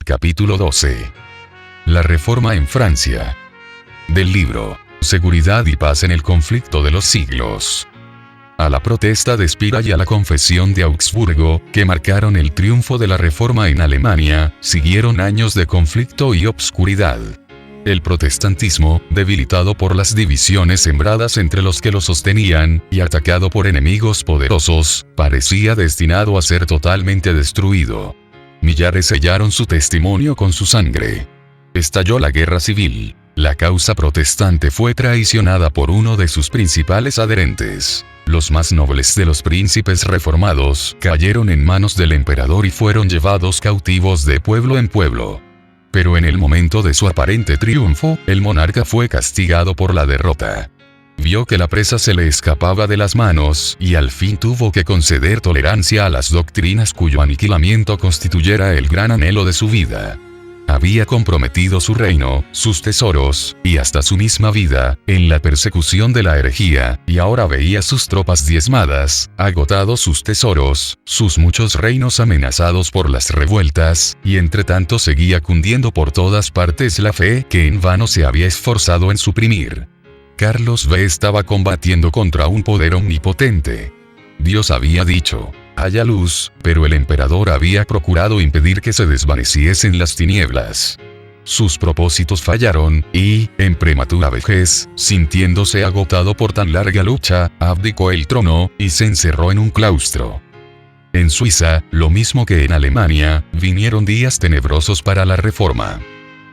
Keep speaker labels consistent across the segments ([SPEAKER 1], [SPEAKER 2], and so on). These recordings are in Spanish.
[SPEAKER 1] Capítulo 12. La Reforma en Francia. Del libro Seguridad y paz en el conflicto de los siglos. A la protesta de Spira y a la confesión de Augsburgo, que marcaron el triunfo de la Reforma en Alemania, siguieron años de conflicto y obscuridad. El protestantismo, debilitado por las divisiones sembradas entre los que lo sostenían, y atacado por enemigos poderosos, parecía destinado a ser totalmente destruido. Millares sellaron su testimonio con su sangre. Estalló la guerra civil. La causa protestante fue traicionada por uno de sus principales adherentes. Los más nobles de los príncipes reformados cayeron en manos del emperador y fueron llevados cautivos de pueblo en pueblo. Pero en el momento de su aparente triunfo, el monarca fue castigado por la derrota. Vio que la presa se le escapaba de las manos, y al fin tuvo que conceder tolerancia a las doctrinas cuyo aniquilamiento constituyera el gran anhelo de su vida. Había comprometido su reino, sus tesoros, y hasta su misma vida, en la persecución de la herejía, y ahora veía sus tropas diezmadas, agotados sus tesoros, sus muchos reinos amenazados por las revueltas, y entre tanto seguía cundiendo por todas partes la fe que en vano se había esforzado en suprimir. Carlos V estaba combatiendo contra un poder omnipotente. Dios había dicho: haya luz, pero el emperador había procurado impedir que se desvaneciesen las tinieblas. Sus propósitos fallaron, y, en prematura vejez, sintiéndose agotado por tan larga lucha, abdicó el trono, y se encerró en un claustro. En Suiza, lo mismo que en Alemania, vinieron días tenebrosos para la Reforma.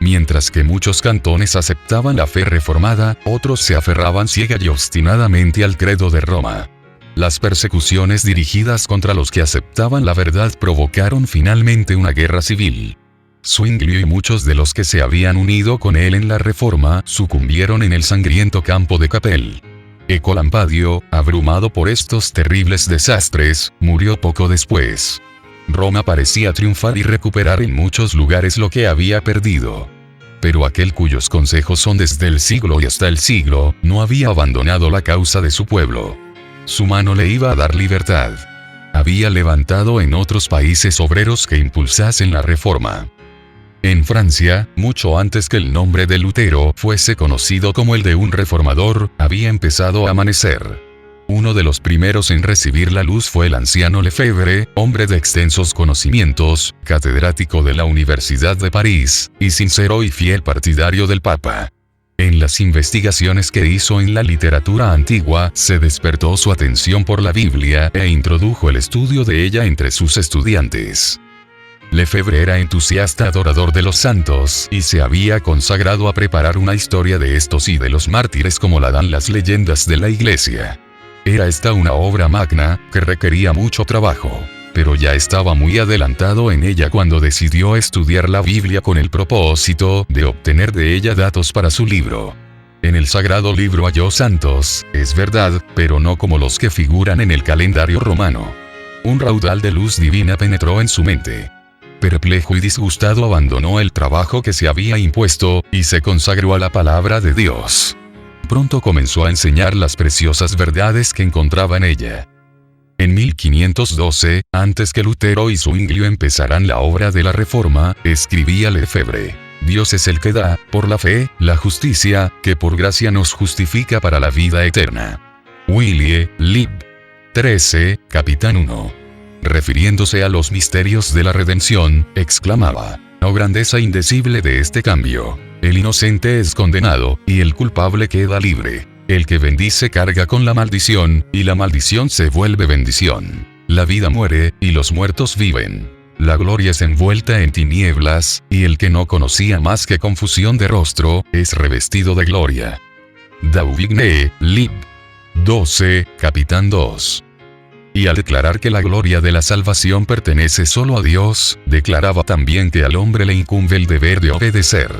[SPEAKER 1] Mientras que muchos cantones aceptaban la fe reformada, otros se aferraban ciega y obstinadamente al credo de Roma. Las persecuciones dirigidas contra los que aceptaban la verdad provocaron finalmente una guerra civil. Zwinglio y muchos de los que se habían unido con él en la Reforma sucumbieron en el sangriento campo de Capel. Ecolampadio, abrumado por estos terribles desastres, murió poco después. Roma parecía triunfar y recuperar en muchos lugares lo que había perdido. Pero aquel cuyos consejos son desde el siglo y hasta el siglo, no había abandonado la causa de su pueblo. Su mano le iba a dar libertad. Había levantado en otros países obreros que impulsasen la reforma. En Francia, mucho antes que el nombre de Lutero fuese conocido como el de un reformador, había empezado a amanecer. Uno de los primeros en recibir la luz fue el anciano Lefebvre, hombre de extensos conocimientos, catedrático de la Universidad de París, y sincero y fiel partidario del Papa. En las investigaciones que hizo en la literatura antigua, se despertó su atención por la Biblia e introdujo el estudio de ella entre sus estudiantes. Lefebvre era entusiasta adorador de los santos, y se había consagrado a preparar una historia de estos y de los mártires como la dan las leyendas de la Iglesia. Era esta una obra magna, que requería mucho trabajo, pero ya estaba muy adelantado en ella cuando decidió estudiar la Biblia con el propósito de obtener de ella datos para su libro. En el sagrado libro halló santos, es verdad, pero no como los que figuran en el calendario romano. Un raudal de luz divina penetró en su mente. Perplejo y disgustado abandonó el trabajo que se había impuesto, y se consagró a la palabra de Dios. Pronto comenzó a enseñar las preciosas verdades que encontraba en ella. En 1512, antes que Lutero y Zwinglio empezaran la obra de la Reforma, escribía Lefebvre: Dios es el que da, por la fe, la justicia, que por gracia nos justifica para la vida eterna. Willie, Lib. 13, Capitán 1. Refiriéndose a los misterios de la redención, exclamaba: «Oh grandeza indecible de este cambio! El inocente es condenado, y el culpable queda libre. El que bendice carga con la maldición, y la maldición se vuelve bendición. La vida muere, y los muertos viven. La gloria es envuelta en tinieblas, y el que no conocía más que confusión de rostro, es revestido de gloria». Dauvigné, Lib. 12, Capitán 2. Y al declarar que la gloria de la salvación pertenece solo a Dios, declaraba también que al hombre le incumbe el deber de obedecer.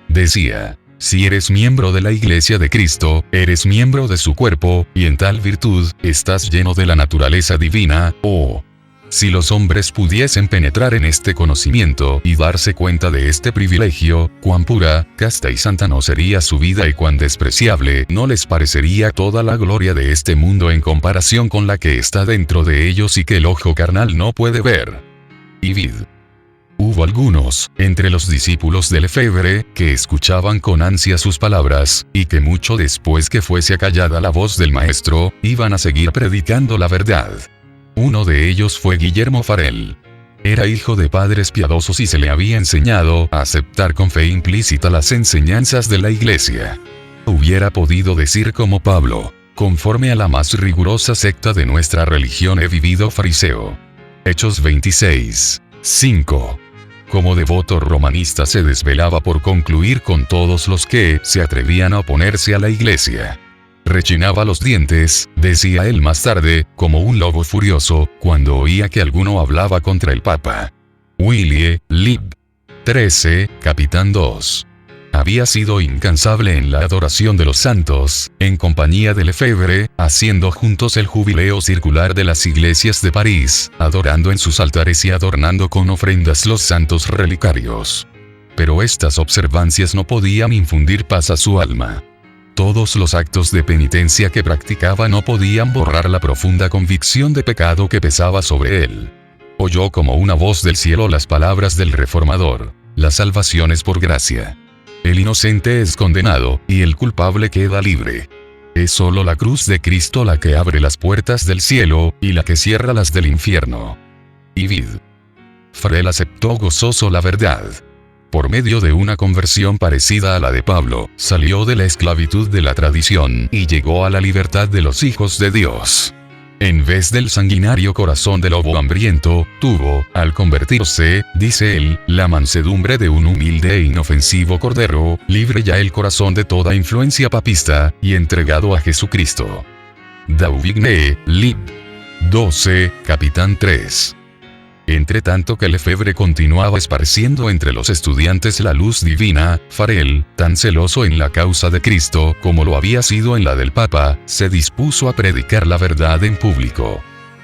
[SPEAKER 1] Decía: si eres miembro de la Iglesia de Cristo, eres miembro de su cuerpo, y en tal virtud, estás lleno de la naturaleza divina. Oh, si los hombres pudiesen penetrar en este conocimiento y darse cuenta de este privilegio, cuán pura, casta y santa no sería su vida y cuán despreciable no les parecería toda la gloria de este mundo en comparación con la que está dentro de ellos y que el ojo carnal no puede ver. Y vid. Hubo algunos, entre los discípulos de Lefebvre, que escuchaban con ansia sus palabras, y que mucho después que fuese acallada la voz del maestro, iban a seguir predicando la verdad. Uno de ellos fue Guillermo Farel. Era hijo de padres piadosos y se le había enseñado a aceptar con fe implícita las enseñanzas de la Iglesia. Hubiera podido decir como Pablo: conforme a la más rigurosa secta de nuestra religión he vivido fariseo. Hechos 26, 5. Como devoto romanista se desvelaba por concluir con todos los que se atrevían a oponerse a la Iglesia. Rechinaba los dientes, decía él más tarde, como un lobo furioso, cuando oía que alguno hablaba contra el Papa. Willie, Lib. 13, Capitán 2. Había sido incansable en la adoración de los santos, en compañía de Lefebvre, haciendo juntos el jubileo circular de las iglesias de París, adorando en sus altares y adornando con ofrendas los santos relicarios. Pero estas observancias no podían infundir paz a su alma. Todos los actos de penitencia que practicaba no podían borrar la profunda convicción de pecado que pesaba sobre él. Oyó como una voz del cielo las palabras del Reformador: la salvación es por gracia. El inocente es condenado, y el culpable queda libre. Es solo la cruz de Cristo la que abre las puertas del cielo, y la que cierra las del infierno. Y vid. Farel aceptó gozoso la verdad. Por medio de una conversión parecida a la de Pablo, salió de la esclavitud de la tradición y llegó a la libertad de los hijos de Dios. En vez del sanguinario corazón del lobo hambriento, tuvo, al convertirse, dice él, la mansedumbre de un humilde e inofensivo cordero, libre ya el corazón de toda influencia papista, y entregado a Jesucristo. Dauvigné, Lib. 12, Capitán 3. Entre tanto que Lefebvre continuaba esparciendo entre los estudiantes la luz divina, Farel, tan celoso en la causa de Cristo como lo había sido en la del Papa, se dispuso a predicar la verdad en público.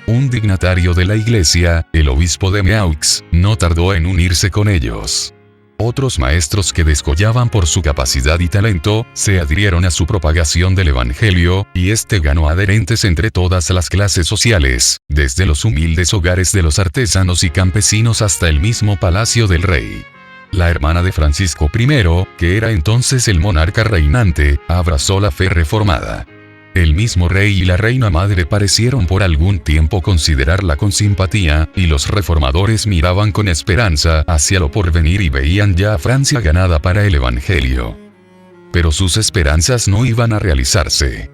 [SPEAKER 1] Un dignatario de la Iglesia, el obispo de Meaux, no tardó en unirse con ellos. Otros maestros que descollaban por su capacidad y talento, se adhirieron a su propagación del Evangelio, y este ganó adherentes entre todas las clases sociales, desde los humildes hogares de los artesanos y campesinos hasta el mismo palacio del rey. La hermana de Francisco I, que era entonces el monarca reinante, abrazó la fe reformada. El mismo rey y la reina madre parecieron por algún tiempo considerarla con simpatía, y los reformadores miraban con esperanza hacia lo porvenir y veían ya a Francia ganada para el Evangelio. Pero sus esperanzas no iban a realizarse.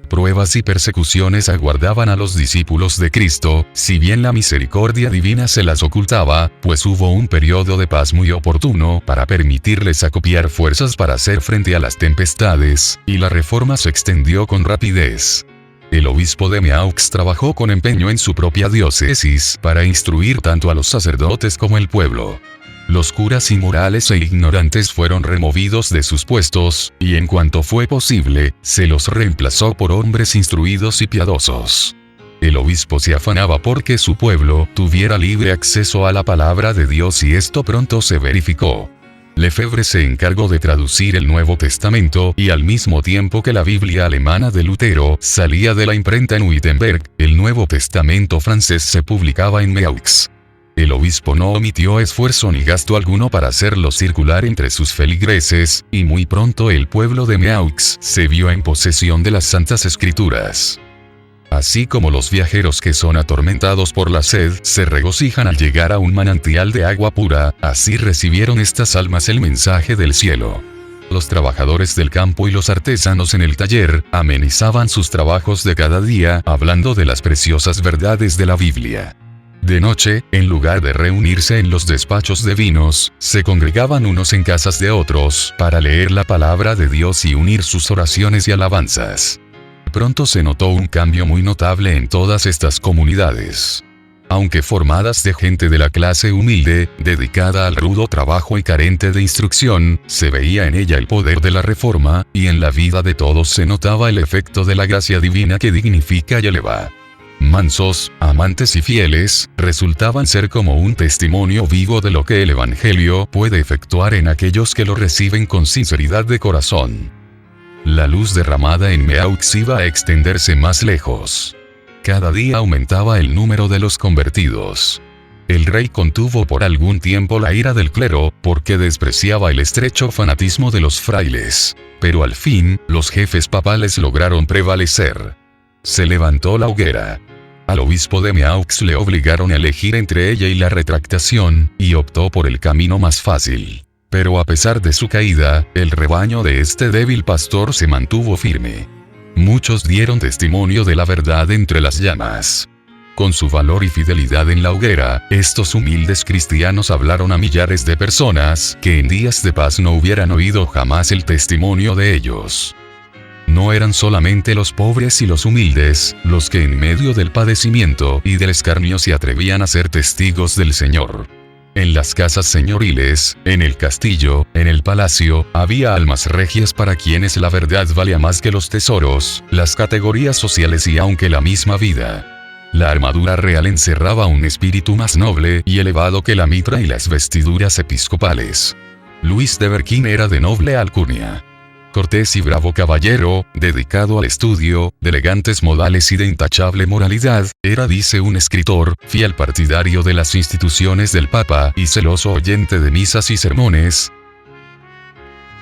[SPEAKER 1] Pruebas y persecuciones aguardaban a los discípulos de Cristo, si bien la misericordia divina se las ocultaba, pues hubo un periodo de paz muy oportuno para permitirles acopiar fuerzas para hacer frente a las tempestades, y la reforma se extendió con rapidez. El obispo de Meaux trabajó con empeño en su propia diócesis para instruir tanto a los sacerdotes como el pueblo. Los curas inmorales e ignorantes fueron removidos de sus puestos, y en cuanto fue posible, se los reemplazó por hombres instruidos y piadosos. El obispo se afanaba porque su pueblo tuviera libre acceso a la palabra de Dios y esto pronto se verificó. Lefebvre se encargó de traducir el Nuevo Testamento y al mismo tiempo que la Biblia alemana de Lutero salía de la imprenta en Wittenberg, el Nuevo Testamento francés se publicaba en Meaux. El obispo no omitió esfuerzo ni gasto alguno para hacerlo circular entre sus feligreses, y muy pronto el pueblo de Meaux se vio en posesión de las Santas Escrituras. Así como los viajeros que son atormentados por la sed se regocijan al llegar a un manantial de agua pura, así recibieron estas almas el mensaje del cielo. Los trabajadores del campo y los artesanos en el taller amenizaban sus trabajos de cada día hablando de las preciosas verdades de la Biblia. De noche, en lugar de reunirse en los despachos de vinos, se congregaban unos en casas de otros para leer la palabra de Dios y unir sus oraciones y alabanzas. Pronto se notó un cambio muy notable en todas estas comunidades. Aunque formadas de gente de la clase humilde, dedicada al rudo trabajo y carente de instrucción, se veía en ella el poder de la reforma, y en la vida de todos se notaba el efecto de la gracia divina que dignifica y eleva. Mansos, amantes y fieles, resultaban ser como un testimonio vivo de lo que el Evangelio puede efectuar en aquellos que lo reciben con sinceridad de corazón. La luz derramada en Meaux iba a extenderse más lejos. Cada día aumentaba el número de los convertidos. El rey contuvo por algún tiempo la ira del clero, porque despreciaba el estrecho fanatismo de los frailes. Pero al fin, los jefes papales lograron prevalecer. Se levantó la hoguera. Al obispo de Meaux le obligaron a elegir entre ella y la retractación, y optó por el camino más fácil. Pero a pesar de su caída, el rebaño de este débil pastor se mantuvo firme. Muchos dieron testimonio de la verdad entre las llamas. Con su valor y fidelidad en la hoguera, estos humildes cristianos hablaron a millares de personas que en días de paz no hubieran oído jamás el testimonio de ellos. No eran solamente los pobres y los humildes, los que en medio del padecimiento y del escarnio se atrevían a ser testigos del Señor. En las casas señoriles, en el castillo, en el palacio, había almas regias para quienes la verdad valía más que los tesoros, las categorías sociales y aunque la misma vida. La armadura real encerraba un espíritu más noble y elevado que la mitra y las vestiduras episcopales. Luis de Berquín era de noble alcurnia. Cortés y bravo caballero, dedicado al estudio, de elegantes modales y de intachable moralidad, era, dice un escritor, fiel partidario de las instituciones del Papa y celoso oyente de misas y sermones,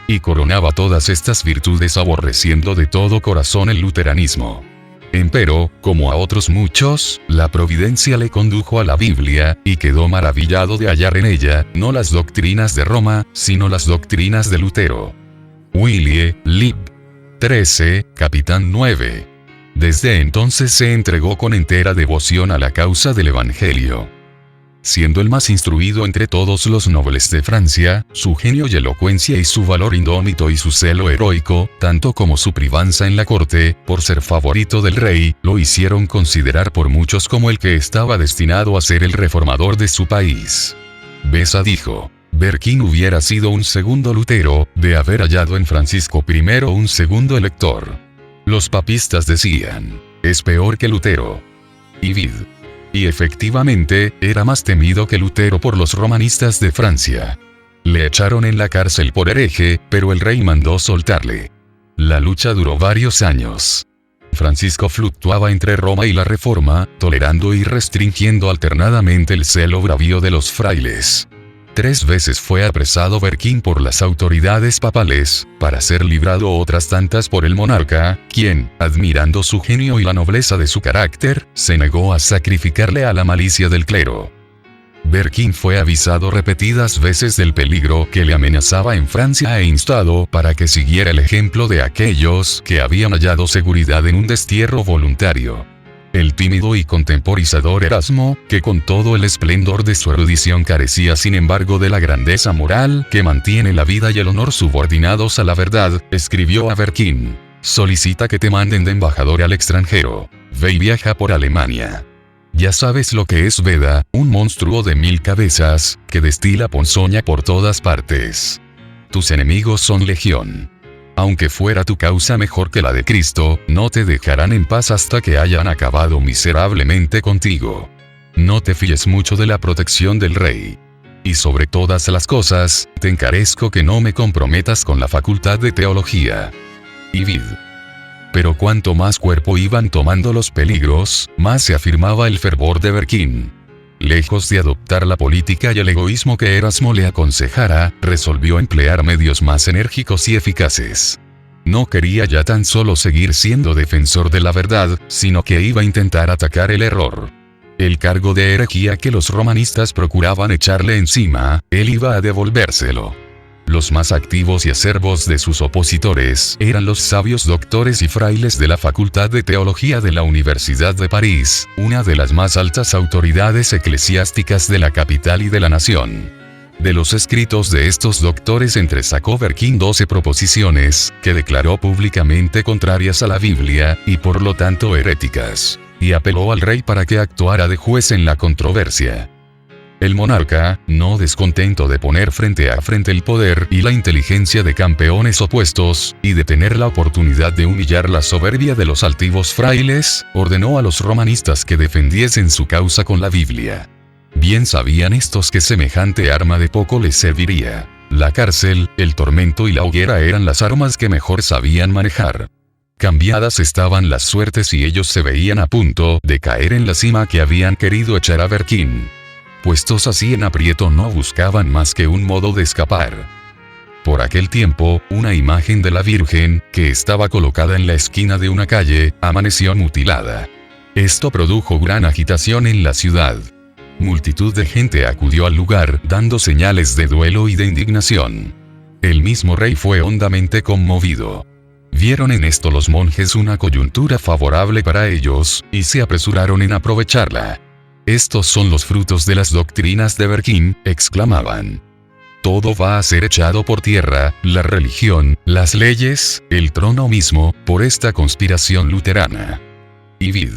[SPEAKER 1] y coronaba todas estas virtudes aborreciendo de todo corazón el luteranismo. Empero, como a otros muchos, la providencia le condujo a la Biblia, y quedó maravillado de hallar en ella, no las doctrinas de Roma, sino las doctrinas de Lutero. Willie, Lib. 13, Capitán 9. Desde entonces se entregó con entera devoción a la causa del Evangelio. Siendo el más instruido entre todos los nobles de Francia, su genio y elocuencia y su valor indómito y su celo heroico, tanto como su privanza en la corte, por ser favorito del rey, lo hicieron considerar por muchos como el que estaba destinado a ser el reformador de su país. Besa dijo: Berquín hubiera sido un segundo Lutero, de haber hallado en Francisco I un segundo elector. Los papistas decían: es peor que Lutero. Y vid. Y efectivamente, era más temido que Lutero por los romanistas de Francia. Le echaron en la cárcel por hereje, pero el rey mandó soltarle. La lucha duró varios años. Francisco fluctuaba entre Roma y la Reforma, tolerando y restringiendo alternadamente el celo bravío de los frailes. 3 veces fue apresado Berquín por las autoridades papales, para ser librado otras tantas por el monarca, quien, admirando su genio y la nobleza de su carácter, se negó a sacrificarle a la malicia del clero. Berquín fue avisado repetidas veces del peligro que le amenazaba en Francia e instado para que siguiera el ejemplo de aquellos que habían hallado seguridad en un destierro voluntario. El tímido y contemporizador Erasmo, que con todo el esplendor de su erudición carecía sin embargo de la grandeza moral que mantiene la vida y el honor subordinados a la verdad, escribió a Berquín: solicita que te manden de embajador al extranjero. Ve y viaja por Alemania. Ya sabes lo que es Beda, un monstruo de 1000 cabezas, que destila ponzoña por todas partes. Tus enemigos son legión. Aunque fuera tu causa mejor que la de Cristo, no te dejarán en paz hasta que hayan acabado miserablemente contigo. No te fíes mucho de la protección del rey. Y sobre todas las cosas, te encarezco que no me comprometas con la facultad de teología. Y vid. Pero cuanto más cuerpo iban tomando los peligros, más se afirmaba el fervor de Berquín. Lejos de adoptar la política y el egoísmo que Erasmo le aconsejara, resolvió emplear medios más enérgicos y eficaces. No quería ya tan solo seguir siendo defensor de la verdad, sino que iba a intentar atacar el error. El cargo de herejía que los romanistas procuraban echarle encima, él iba a devolvérselo. Los más activos y acervos de sus opositores eran los sabios doctores y frailes de la Facultad de Teología de la Universidad de París, una de las más altas autoridades eclesiásticas de la capital y de la nación. De los escritos de estos doctores entresacó Berquín 12 proposiciones, que declaró públicamente contrarias a la Biblia, y por lo tanto heréticas, y apeló al rey para que actuara de juez en la controversia. El monarca, no descontento de poner frente a frente el poder y la inteligencia de campeones opuestos, y de tener la oportunidad de humillar la soberbia de los altivos frailes, ordenó a los romanistas que defendiesen su causa con la Biblia. Bien sabían estos que semejante arma de poco les serviría. La cárcel, el tormento y la hoguera eran las armas que mejor sabían manejar. Cambiadas estaban las suertes y ellos se veían a punto de caer en la cima que habían querido echar a Berquín. puestos así en aprieto no buscaban más que un modo de escapar. Por aquel tiempo, una imagen de la Virgen, que estaba colocada en la esquina de una calle, amaneció mutilada. Esto produjo gran agitación en la ciudad. Multitud de gente acudió al lugar, dando señales de duelo y de indignación. El mismo rey fue hondamente conmovido. Vieron en esto los monjes una coyuntura favorable para ellos, y se apresuraron en aprovecharla. «Estos son los frutos de las doctrinas de Berquín», exclamaban. «Todo va a ser echado por tierra, la religión, las leyes, el trono mismo, por esta conspiración luterana». Y vid.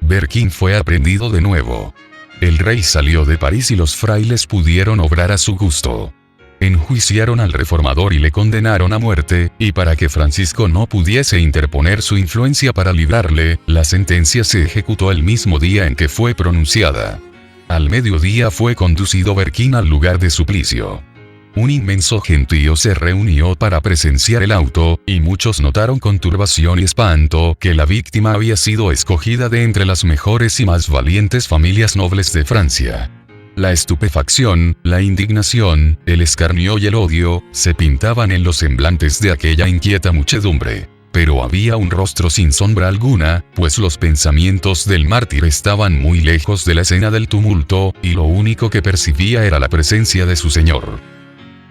[SPEAKER 1] Berquín fue aprendido de nuevo. El rey salió de París y los frailes pudieron obrar a su gusto. Enjuiciaron al reformador y le condenaron a muerte, y para que Francisco no pudiese interponer su influencia para librarle, la sentencia se ejecutó el mismo día en que fue pronunciada. Al mediodía fue conducido Berquín al lugar de suplicio. Un inmenso gentío se reunió para presenciar el auto, y muchos notaron con turbación y espanto que la víctima había sido escogida de entre las mejores y más valientes familias nobles de Francia. La estupefacción, la indignación, el escarnio y el odio, se pintaban en los semblantes de aquella inquieta muchedumbre. Pero había un rostro sin sombra alguna, pues los pensamientos del mártir estaban muy lejos de la escena del tumulto, y lo único que percibía era la presencia de su Señor.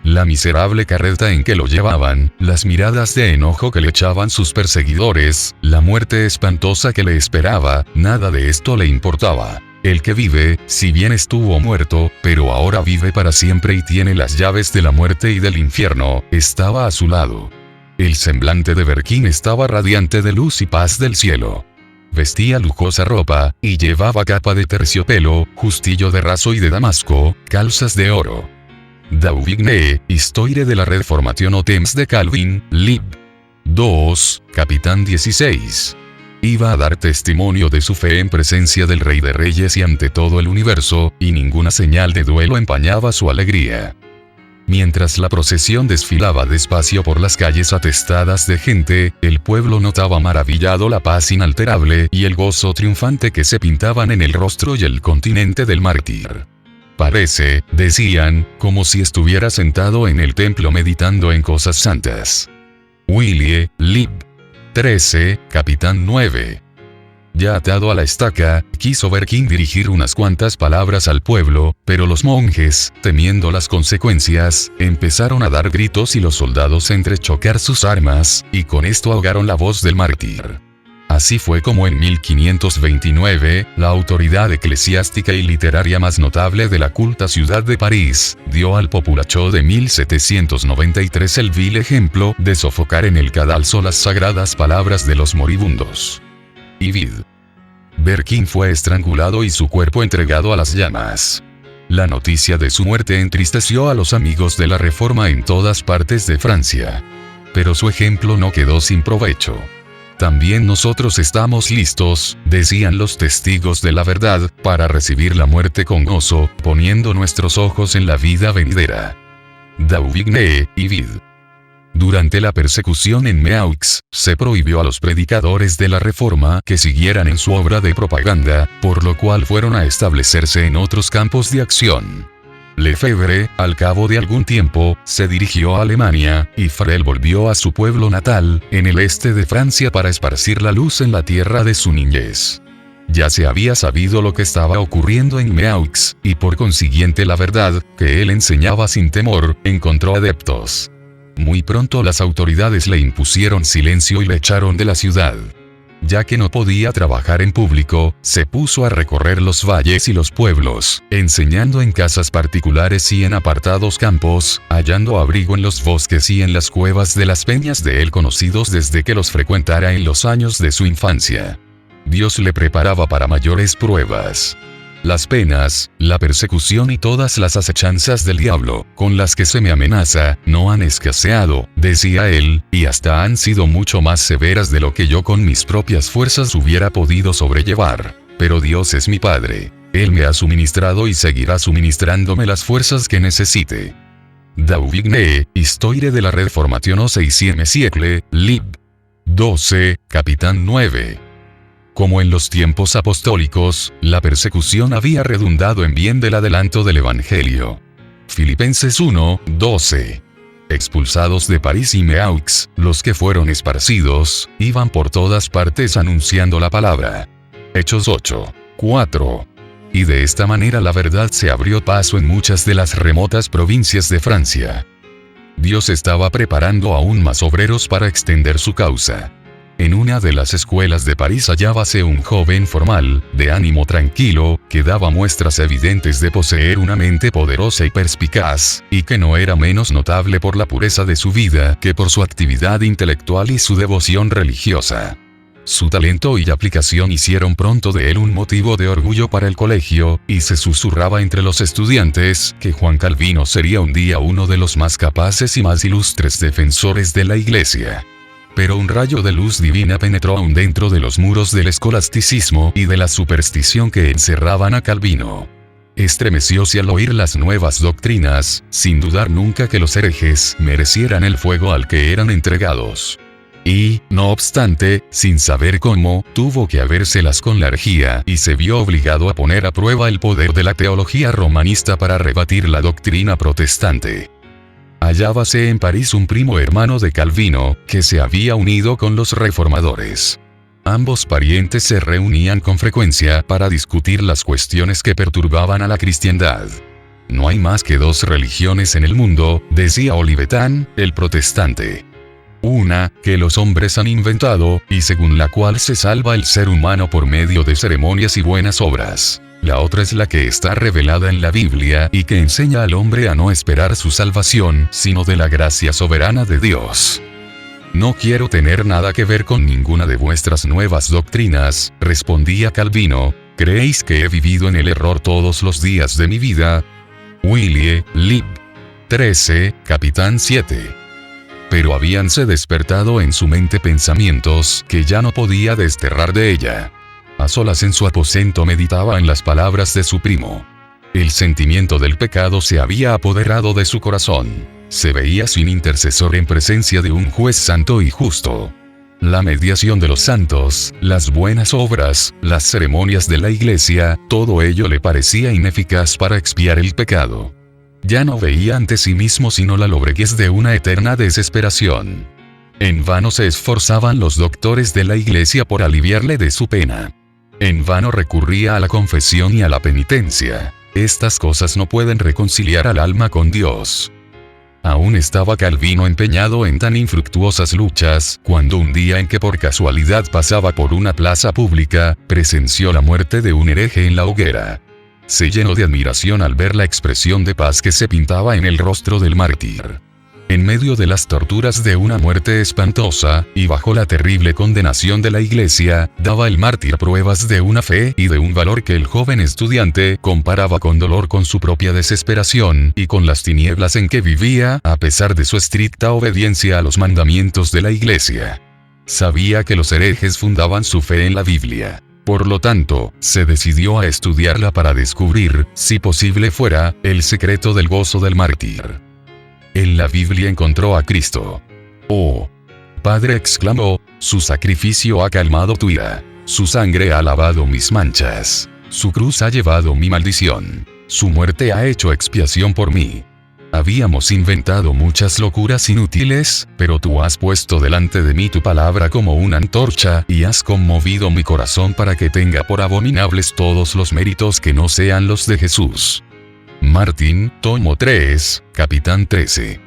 [SPEAKER 1] La miserable carreta en que lo llevaban, las miradas de enojo que le echaban sus perseguidores, la muerte espantosa que le esperaba, nada de esto le importaba. El que vive, si bien estuvo muerto, pero ahora vive para siempre y tiene las llaves de la muerte y del infierno, estaba a su lado. El semblante de Berquín estaba radiante de luz y paz del cielo. Vestía lujosa ropa, y llevaba capa de terciopelo, justillo de raso y de damasco, calzas de oro. Dauvigné, Histoire de la Reformation au temps de Calvin, lib. 2, capitán 16. Iba a dar testimonio de su fe en presencia del Rey de Reyes y ante todo el universo, y ninguna señal de duelo empañaba su alegría. Mientras la procesión desfilaba despacio por las calles atestadas de gente, el pueblo notaba maravillado la paz inalterable y el gozo triunfante que se pintaban en el rostro y el continente del mártir. Parece, decían, como si estuviera sentado en el templo meditando en cosas santas. Willie, lib. 13, capitán 9. Ya atado a la estaca, quiso Berquín dirigir unas cuantas palabras al pueblo, pero los monjes, temiendo las consecuencias, empezaron a dar gritos y los soldados entrechocar sus armas, y con esto ahogaron la voz del mártir. Así fue como en 1529, la autoridad eclesiástica y literaria más notable de la culta ciudad de París, dio al populacho de 1793 el vil ejemplo de sofocar en el cadalso las sagradas palabras de los moribundos. Y vid. Berquín fue estrangulado y su cuerpo entregado a las llamas. La noticia de su muerte entristeció a los amigos de la Reforma en todas partes de Francia. Pero su ejemplo no quedó sin provecho. También nosotros estamos listos, decían los testigos de la verdad, para recibir la muerte con gozo, poniendo nuestros ojos en la vida venidera. Dauvigné, y vid. Durante la persecución en Meaux, se prohibió a los predicadores de la Reforma que siguieran en su obra de propaganda, por lo cual fueron a establecerse en otros campos de acción. Lefebvre, al cabo de algún tiempo, se dirigió a Alemania, y Farel volvió a su pueblo natal, en el este de Francia para esparcir la luz en la tierra de su niñez. Ya se había sabido lo que estaba ocurriendo en Meaux, y por consiguiente la verdad, que él enseñaba sin temor, encontró adeptos. Muy pronto las autoridades le impusieron silencio y le echaron de la ciudad. Ya que no podía trabajar en público, se puso a recorrer los valles y los pueblos, enseñando en casas particulares y en apartados campos, hallando abrigo en los bosques y en las cuevas de las peñas de él conocidos desde que los frecuentara en los años de su infancia. Dios le preparaba para mayores pruebas. Las penas, la persecución y todas las acechanzas del diablo, con las que se me amenaza, no han escaseado, decía él, y hasta han sido mucho más severas de lo que yo con mis propias fuerzas hubiera podido sobrellevar. Pero Dios es mi Padre. Él me ha suministrado y seguirá suministrándome las fuerzas que necesite. Dauvigné, Histoire de la Reformation au 16e siècle, lib. 12, capitán 9. Como en los tiempos apostólicos, la persecución había redundado en bien del adelanto del Evangelio. Filipenses 1:12. Expulsados de París y Meaux, los que fueron esparcidos, iban por todas partes anunciando la palabra. Hechos 8:4. Y de esta manera la verdad se abrió paso en muchas de las remotas provincias de Francia. Dios estaba preparando aún más obreros para extender su causa. En una de las escuelas de París hallábase un joven formal, de ánimo tranquilo, que daba muestras evidentes de poseer una mente poderosa y perspicaz, y que no era menos notable por la pureza de su vida que por su actividad intelectual y su devoción religiosa. Su talento y aplicación hicieron pronto de él un motivo de orgullo para el colegio, y se susurraba entre los estudiantes que Juan Calvino sería un día uno de los más capaces y más ilustres defensores de la Iglesia. Pero un rayo de luz divina penetró aún dentro de los muros del escolasticismo y de la superstición que encerraban a Calvino. Estremecióse al oír las nuevas doctrinas, sin dudar nunca que los herejes merecieran el fuego al que eran entregados. Y, no obstante, sin saber cómo, tuvo que habérselas con la herejía y se vio obligado a poner a prueba el poder de la teología romanista para rebatir la doctrina protestante. Hallábase en París un primo hermano de Calvino, que se había unido con los reformadores. Ambos parientes se reunían con frecuencia para discutir las cuestiones que perturbaban a la cristiandad. No hay más que dos religiones en el mundo, decía Olivetan, el protestante. Una, que los hombres han inventado, y según la cual se salva el ser humano por medio de ceremonias y buenas obras. La otra es la que está revelada en la Biblia y que enseña al hombre a no esperar su salvación, sino de la gracia soberana de Dios. No quiero tener nada que ver con ninguna de vuestras nuevas doctrinas, respondía Calvino. ¿Creéis que he vivido en el error todos los días de mi vida? Willie, Lib. 13, Capitán 7. Pero habíanse despertado en su mente pensamientos que ya no podía desterrar de ella. A solas en su aposento meditaba en las palabras de su primo. El sentimiento del pecado se había apoderado de su corazón. Se veía sin intercesor en presencia de un juez santo y justo. La mediación de los santos, las buenas obras, las ceremonias de la iglesia, todo ello le parecía ineficaz para expiar el pecado. Ya no veía ante sí mismo sino la lobreguez de una eterna desesperación. En vano se esforzaban los doctores de la iglesia por aliviarle de su pena. En vano recurría a la confesión y a la penitencia. Estas cosas no pueden reconciliar al alma con Dios. Aún estaba Calvino empeñado en tan infructuosas luchas, cuando un día en que por casualidad pasaba por una plaza pública, presenció la muerte de un hereje en la hoguera. Se llenó de admiración al ver la expresión de paz que se pintaba en el rostro del mártir. En medio de las torturas de una muerte espantosa, y bajo la terrible condenación de la iglesia, daba el mártir pruebas de una fe y de un valor que el joven estudiante comparaba con dolor con su propia desesperación y con las tinieblas en que vivía, a pesar de su estricta obediencia a los mandamientos de la iglesia. Sabía que los herejes fundaban su fe en la Biblia. Por lo tanto, se decidió a estudiarla para descubrir, si posible fuera, el secreto del gozo del mártir. En la Biblia encontró a Cristo. «Oh, Padre», exclamó, «su sacrificio ha calmado tu ira. Su sangre ha lavado mis manchas. Su cruz ha llevado mi maldición. Su muerte ha hecho expiación por mí. Habíamos inventado muchas locuras inútiles, pero tú has puesto delante de mí tu palabra como una antorcha y has conmovido mi corazón para que tenga por abominables todos los méritos que no sean los de Jesús». Martín, tomo 3, Capitán 13.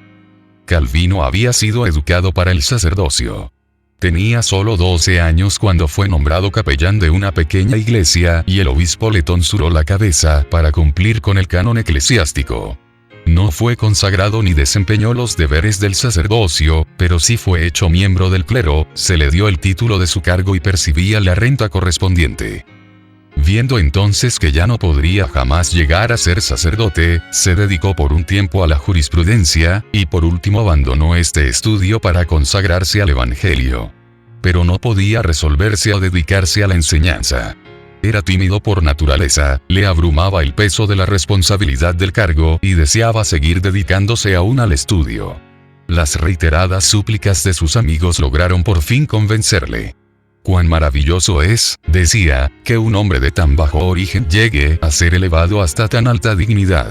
[SPEAKER 1] Calvino había sido educado para el sacerdocio. Tenía solo 12 años cuando fue nombrado capellán de una pequeña iglesia y el obispo le tonsuró la cabeza para cumplir con el canon eclesiástico. No fue consagrado ni desempeñó los deberes del sacerdocio, pero sí fue hecho miembro del clero, se le dio el título de su cargo y percibía la renta correspondiente. Viendo entonces que ya no podría jamás llegar a ser sacerdote, se dedicó por un tiempo a la jurisprudencia, y por último abandonó este estudio para consagrarse al Evangelio. Pero no podía resolverse a dedicarse a la enseñanza. Era tímido por naturaleza, le abrumaba el peso de la responsabilidad del cargo y deseaba seguir dedicándose aún al estudio. Las reiteradas súplicas de sus amigos lograron por fin convencerle. Cuán maravilloso es, decía, que un hombre de tan bajo origen llegue a ser elevado hasta tan alta dignidad.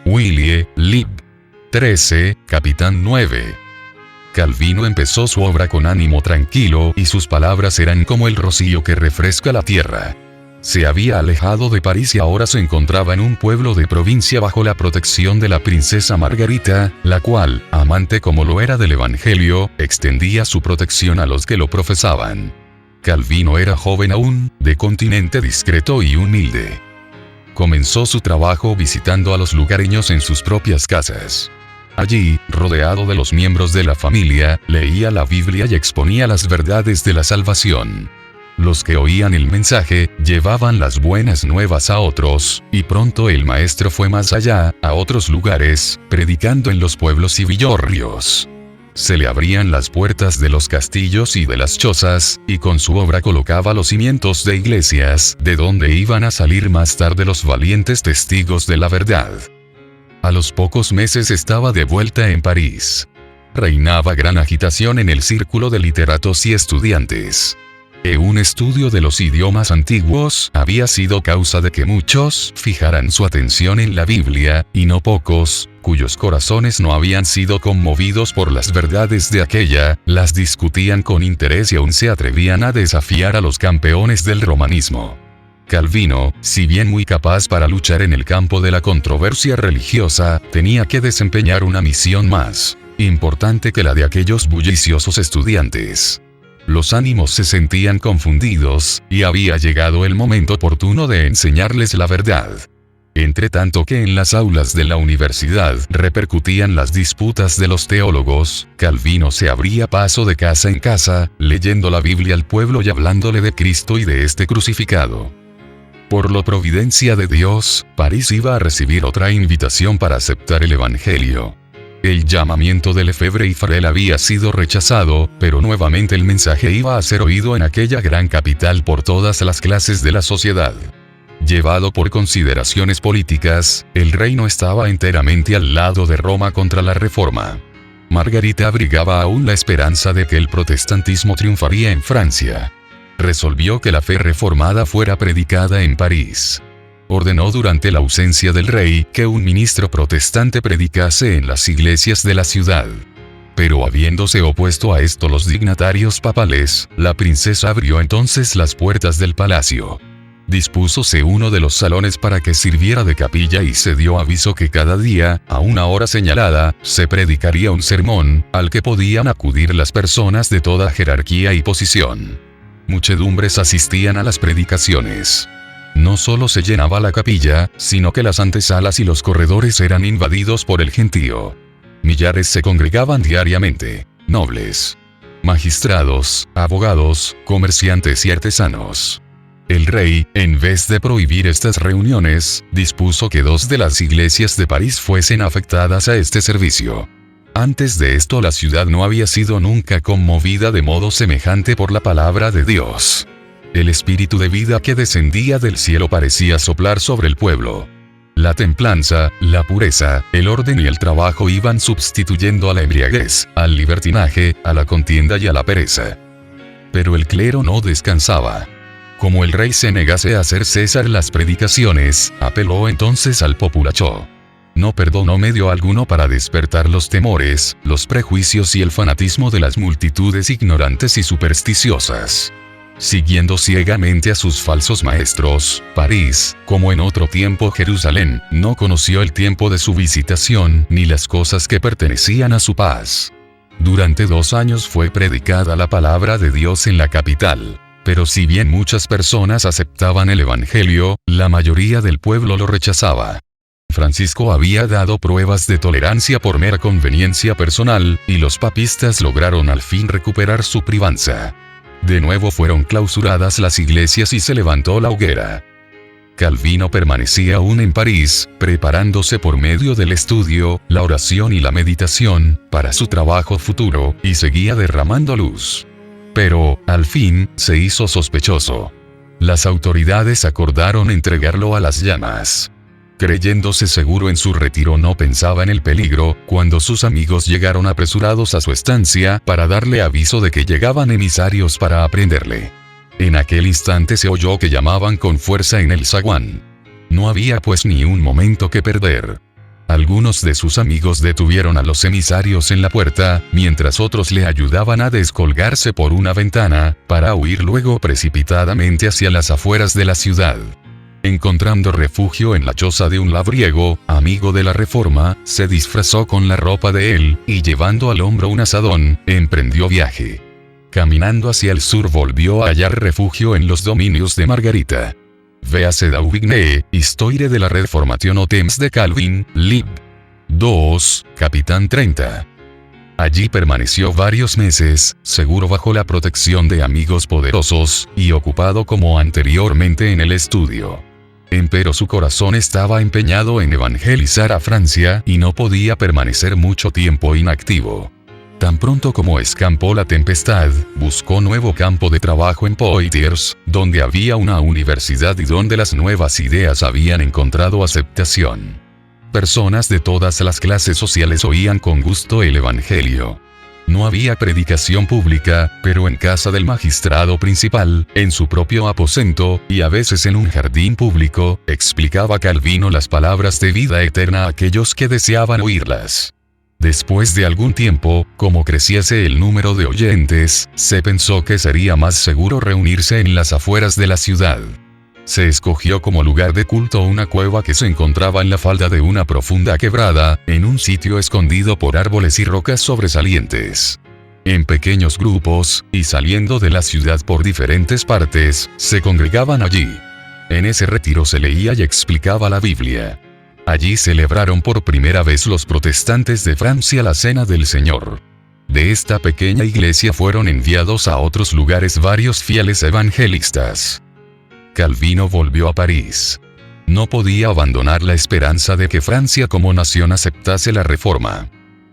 [SPEAKER 1] Willie, Lib. 13, Capitán 9. Calvino empezó su obra con ánimo tranquilo y sus palabras eran como el rocío que refresca la tierra. Se había alejado de París y ahora se encontraba en un pueblo de provincia bajo la protección de la princesa Margarita, la cual, amante como lo era del Evangelio, extendía su protección a los que lo profesaban. Calvino era joven aún, de continente discreto y humilde. Comenzó su trabajo visitando a los lugareños en sus propias casas. Allí, rodeado de los miembros de la familia, leía la Biblia y exponía las verdades de la salvación. Los que oían el mensaje, llevaban las buenas nuevas a otros, y pronto el maestro fue más allá, a otros lugares, predicando en los pueblos y villorrios. Se le abrían las puertas de los castillos y de las chozas, y con su obra colocaba los cimientos de iglesias, de donde iban a salir más tarde los valientes testigos de la verdad. A los pocos meses estaba de vuelta en París. Reinaba gran agitación en el círculo de literatos y estudiantes. Un estudio de los idiomas antiguos había sido causa de que muchos fijaran su atención en la Biblia, y no pocos, cuyos corazones no habían sido conmovidos por las verdades de aquella, las discutían con interés y aún se atrevían a desafiar a los campeones del romanismo. Calvino, si bien muy capaz para luchar en el campo de la controversia religiosa, tenía que desempeñar una misión más importante que la de aquellos bulliciosos estudiantes. Los ánimos se sentían confundidos, y había llegado el momento oportuno de enseñarles la verdad. Entre tanto que en las aulas de la universidad repercutían las disputas de los teólogos, Calvino se abría paso de casa en casa, leyendo la Biblia al pueblo y hablándole de Cristo y de este crucificado. Por la providencia de Dios, París iba a recibir otra invitación para aceptar el Evangelio. El llamamiento de Lefebvre y Farel había sido rechazado, pero nuevamente el mensaje iba a ser oído en aquella gran capital por todas las clases de la sociedad. Llevado por consideraciones políticas, el reino estaba enteramente al lado de Roma contra la Reforma. Margarita abrigaba aún la esperanza de que el protestantismo triunfaría en Francia. Resolvió que la fe reformada fuera predicada en París. Ordenó durante la ausencia del rey que un ministro protestante predicase en las iglesias de la ciudad. Pero habiéndose opuesto a esto los dignatarios papales, la princesa abrió entonces las puertas del palacio. Dispúsose uno de los salones para que sirviera de capilla y se dio aviso que cada día, a una hora señalada, se predicaría un sermón, al que podían acudir las personas de toda jerarquía y posición. Muchedumbres asistían a las predicaciones. No solo se llenaba la capilla, sino que las antesalas y los corredores eran invadidos por el gentío. Millares se congregaban diariamente, nobles, magistrados, abogados, comerciantes y artesanos. El rey, en vez de prohibir estas reuniones, dispuso que 2 de las iglesias de París fuesen afectadas a este servicio. Antes de esto la ciudad no había sido nunca conmovida de modo semejante por la palabra de Dios. El espíritu de vida que descendía del cielo parecía soplar sobre el pueblo. La templanza, la pureza, el orden y el trabajo iban sustituyendo a la embriaguez, al libertinaje, a la contienda y a la pereza. Pero el clero no descansaba. Como el rey se negase a hacer cesar las predicaciones, apeló entonces al populacho. No perdonó medio alguno para despertar los temores, los prejuicios y el fanatismo de las multitudes ignorantes y supersticiosas. Siguiendo ciegamente a sus falsos maestros, París, como en otro tiempo Jerusalén, no conoció el tiempo de su visitación ni las cosas que pertenecían a su paz. Durante 2 años fue predicada la palabra de Dios en la capital, pero si bien muchas personas aceptaban el Evangelio, la mayoría del pueblo lo rechazaba. Francisco había dado pruebas de tolerancia por mera conveniencia personal, y los papistas lograron al fin recuperar su privanza. De nuevo fueron clausuradas las iglesias y se levantó la hoguera. Calvino permanecía aún en París, preparándose por medio del estudio, la oración y la meditación, para su trabajo futuro, y seguía derramando luz. Pero, al fin, se hizo sospechoso. Las autoridades acordaron entregarlo a las llamas. Creyéndose seguro en su retiro, no pensaba en el peligro, cuando sus amigos llegaron apresurados a su estancia para darle aviso de que llegaban emisarios para aprenderle. En aquel instante se oyó que llamaban con fuerza en el zaguán. No había pues ni un momento que perder. Algunos de sus amigos detuvieron a los emisarios en la puerta, mientras otros le ayudaban a descolgarse por una ventana, para huir luego precipitadamente hacia las afueras de la ciudad. Encontrando refugio en la choza de un labriego, amigo de la Reforma, se disfrazó con la ropa de él, y llevando al hombro un azadón, emprendió viaje. Caminando hacia el sur volvió a hallar refugio en los dominios de Margarita. Véase Daubigné, Histoire de la Reformation au temps de Calvin, lib. 2, capitán 30. Allí permaneció varios meses, seguro bajo la protección de amigos poderosos, y ocupado como anteriormente en el estudio. Empero su corazón estaba empeñado en evangelizar a Francia y no podía permanecer mucho tiempo inactivo. Tan pronto como escampó la tempestad, buscó nuevo campo de trabajo en Poitiers, donde había una universidad y donde las nuevas ideas habían encontrado aceptación. Personas de todas las clases sociales oían con gusto el evangelio. No había predicación pública, pero en casa del magistrado principal, en su propio aposento, y a veces en un jardín público, explicaba Calvino las palabras de vida eterna a aquellos que deseaban oírlas. Después de algún tiempo, como creciese el número de oyentes, se pensó que sería más seguro reunirse en las afueras de la ciudad. Se escogió como lugar de culto una cueva que se encontraba en la falda de una profunda quebrada, en un sitio escondido por árboles y rocas sobresalientes. En pequeños grupos, y saliendo de la ciudad por diferentes partes, se congregaban allí. En ese retiro se leía y explicaba la Biblia. Allí celebraron por primera vez los protestantes de Francia la Cena del Señor. De esta pequeña iglesia fueron enviados a otros lugares varios fieles evangelistas. Calvino volvió a París. No podía abandonar la esperanza de que Francia como nación aceptase la Reforma.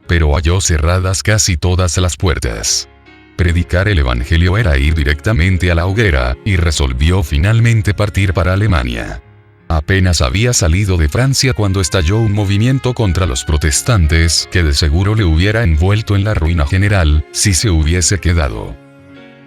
[SPEAKER 1] Pero halló cerradas casi todas las puertas. Predicar el evangelio era ir directamente a la hoguera, y resolvió finalmente partir para Alemania. Apenas había salido de Francia cuando estalló un movimiento contra los protestantes que de seguro le hubiera envuelto en la ruina general, si se hubiese quedado.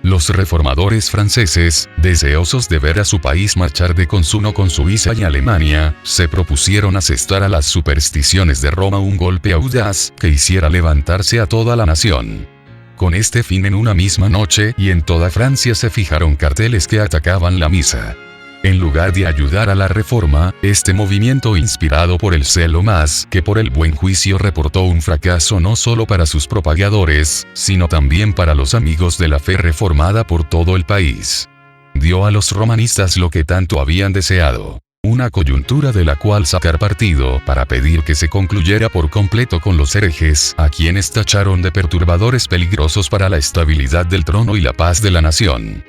[SPEAKER 1] Los reformadores franceses, deseosos de ver a su país marchar de consuno con Suiza y Alemania, se propusieron asestar a las supersticiones de Roma un golpe audaz que hiciera levantarse a toda la nación. Con este fin, en una misma noche y en toda Francia se fijaron carteles que atacaban la misa. En lugar de ayudar a la Reforma, este movimiento, inspirado por el celo más que por el buen juicio, reportó un fracaso no solo para sus propagadores, sino también para los amigos de la fe reformada por todo el país. Dio a los romanistas lo que tanto habían deseado: una coyuntura de la cual sacar partido para pedir que se concluyera por completo con los herejes, a quienes tacharon de perturbadores peligrosos para la estabilidad del trono y la paz de la nación.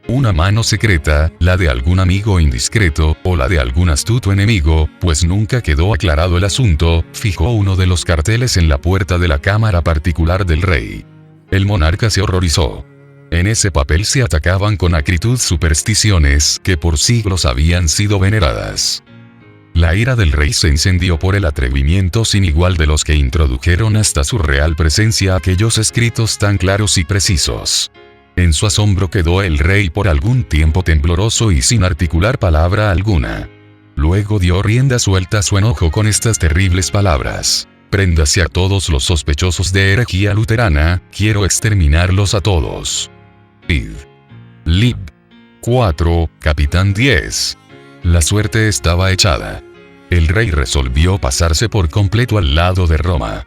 [SPEAKER 1] Una mano secreta, la de algún amigo indiscreto, o la de algún astuto enemigo, pues nunca quedó aclarado el asunto, fijó uno de los carteles en la puerta de la cámara particular del rey. El monarca se horrorizó. En ese papel se atacaban con acritud supersticiones que por siglos habían sido veneradas. La ira del rey se encendió por el atrevimiento sin igual de los que introdujeron hasta su real presencia aquellos escritos tan claros y precisos. En su asombro quedó el rey por algún tiempo tembloroso y sin articular palabra alguna. Luego dio rienda suelta a su enojo con estas terribles palabras: préndase a todos los sospechosos de herejía luterana, quiero exterminarlos a todos. Id. Lib. 4, capitán 10. La suerte estaba echada. El rey resolvió pasarse por completo al lado de Roma.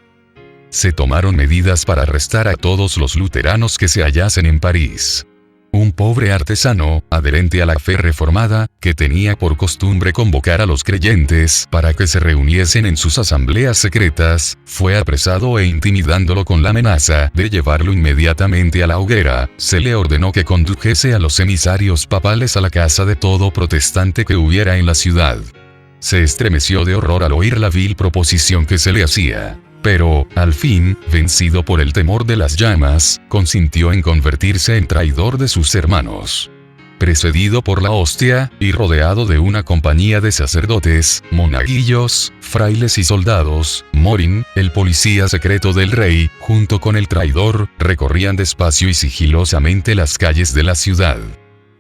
[SPEAKER 1] Se tomaron medidas para arrestar a todos los luteranos que se hallasen en París. Un pobre artesano, adherente a la fe reformada, que tenía por costumbre convocar a los creyentes para que se reuniesen en sus asambleas secretas, fue apresado e, intimidándolo con la amenaza de llevarlo inmediatamente a la hoguera, se le ordenó que condujese a los emisarios papales a la casa de todo protestante que hubiera en la ciudad. Se estremeció de horror al oír la vil proposición que se le hacía. Pero, al fin, vencido por el temor de las llamas, consintió en convertirse en traidor de sus hermanos. Precedido por la hostia, y rodeado de una compañía de sacerdotes, monaguillos, frailes y soldados, Morin, el policía secreto del rey, junto con el traidor, recorrían despacio y sigilosamente las calles de la ciudad.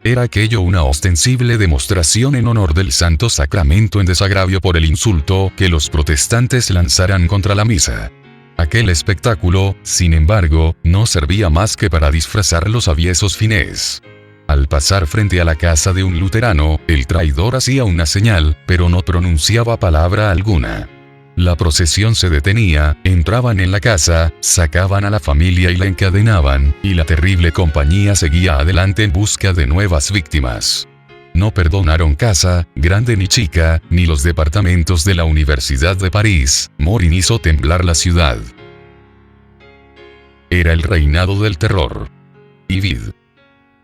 [SPEAKER 1] Era aquello una ostensible demostración en honor del Santo Sacramento en desagravio por el insulto que los protestantes lanzaran contra la misa. Aquel espectáculo, sin embargo, no servía más que para disfrazar los aviesos fines. Al pasar frente a la casa de un luterano, el traidor hacía una señal, pero no pronunciaba palabra alguna. La procesión se detenía, entraban en la casa, sacaban a la familia y la encadenaban, y la terrible compañía seguía adelante en busca de nuevas víctimas. No perdonaron casa, grande ni chica, ni los departamentos de la Universidad de París. Morin hizo temblar la ciudad. Era el reinado del terror. Y vid.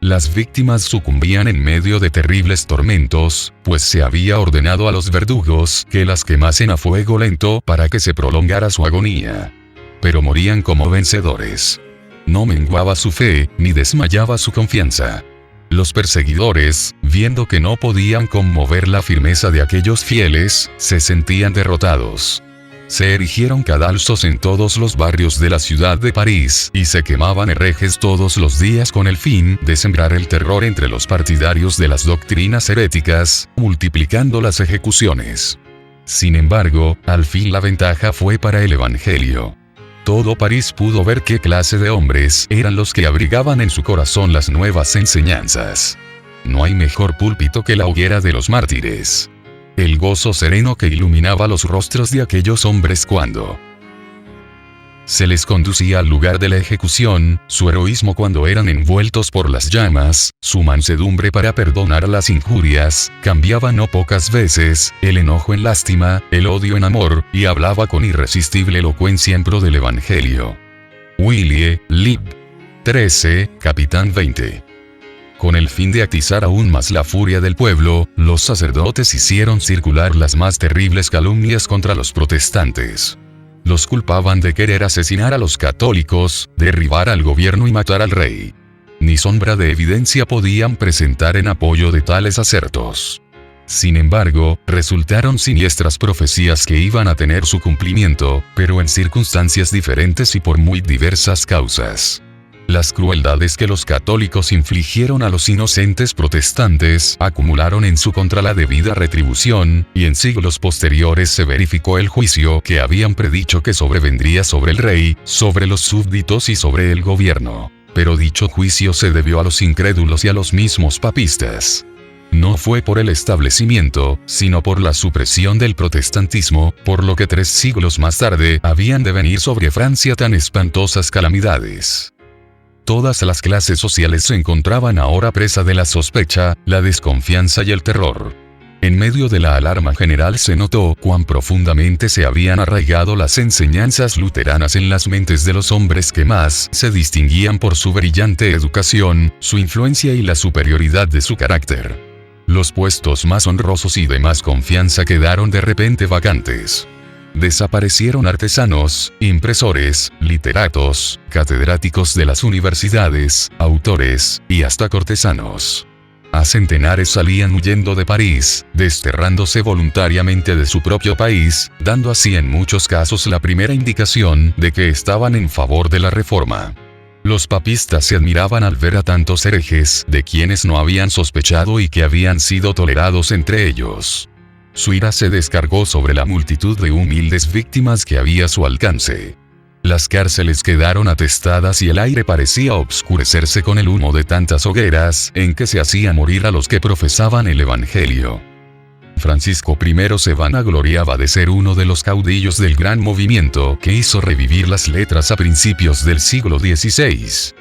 [SPEAKER 1] Las víctimas sucumbían en medio de terribles tormentos, pues se había ordenado a los verdugos que las quemasen a fuego lento para que se prolongara su agonía. Pero morían como vencedores. No menguaba su fe, ni desmayaba su confianza. Los perseguidores, viendo que no podían conmover la firmeza de aquellos fieles, se sentían derrotados. Se erigieron cadalsos en todos los barrios de la ciudad de París, y se quemaban herejes todos los días con el fin de sembrar el terror entre los partidarios de las doctrinas heréticas, multiplicando las ejecuciones. Sin embargo, al fin la ventaja fue para el Evangelio. Todo París pudo ver qué clase de hombres eran los que abrigaban en su corazón las nuevas enseñanzas. No hay mejor púlpito que la hoguera de los mártires. El gozo sereno que iluminaba los rostros de aquellos hombres cuando se les conducía al lugar de la ejecución, su heroísmo cuando eran envueltos por las llamas, su mansedumbre para perdonar las injurias, cambiaba no pocas veces, el enojo en lástima, el odio en amor, y hablaba con irresistible elocuencia en pro del Evangelio. Willie, Lib. 13, Capitán 20. Con el fin de atizar aún más la furia del pueblo, los sacerdotes hicieron circular las más terribles calumnias contra los protestantes. Los culpaban de querer asesinar a los católicos, derribar al gobierno y matar al rey. Ni sombra de evidencia podían presentar en apoyo de tales asertos. Sin embargo, resultaron siniestras profecías que iban a tener su cumplimiento, pero en circunstancias diferentes y por muy diversas causas. Las crueldades que los católicos infligieron a los inocentes protestantes acumularon en su contra la debida retribución, y en siglos posteriores se verificó el juicio que habían predicho que sobrevendría sobre el rey, sobre los súbditos y sobre el gobierno. Pero dicho juicio se debió a los incrédulos y a los mismos papistas. No fue por el establecimiento, sino por la supresión del protestantismo, por lo que 3 siglos más tarde habían de venir sobre Francia tan espantosas calamidades. Todas las clases sociales se encontraban ahora presa de la sospecha, la desconfianza y el terror. En medio de la alarma general se notó cuán profundamente se habían arraigado las enseñanzas luteranas en las mentes de los hombres que más se distinguían por su brillante educación, su influencia y la superioridad de su carácter. Los puestos más honrosos y de más confianza quedaron de repente vacantes. Desaparecieron artesanos, impresores, literatos, catedráticos de las universidades, autores, y hasta cortesanos. A centenares salían huyendo de París, desterrándose voluntariamente de su propio país, dando así en muchos casos la primera indicación de que estaban en favor de la reforma. Los papistas se admiraban al ver a tantos herejes, de quienes no habían sospechado y que habían sido tolerados entre ellos. Su ira se descargó sobre la multitud de humildes víctimas que había a su alcance. Las cárceles quedaron atestadas y el aire parecía obscurecerse con el humo de tantas hogueras en que se hacía morir a los que profesaban el Evangelio. Francisco I se vanagloriaba de ser uno de los caudillos del gran movimiento que hizo revivir las letras a principios del siglo XVI.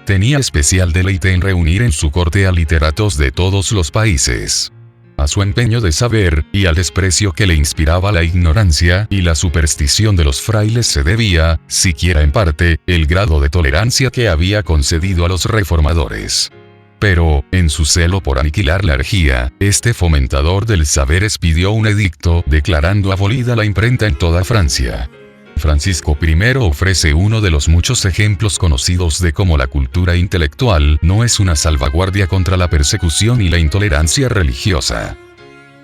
[SPEAKER 1] Tenía especial deleite en reunir en su corte a literatos de todos los países. A su empeño de saber, y al desprecio que le inspiraba la ignorancia y la superstición de los frailes se debía, siquiera en parte, el grado de tolerancia que había concedido a los reformadores. Pero, en su celo por aniquilar la herejía, este fomentador del saber expidió un edicto declarando abolida la imprenta en toda Francia. Francisco I ofrece uno de los muchos ejemplos conocidos de cómo la cultura intelectual no es una salvaguardia contra la persecución y la intolerancia religiosa.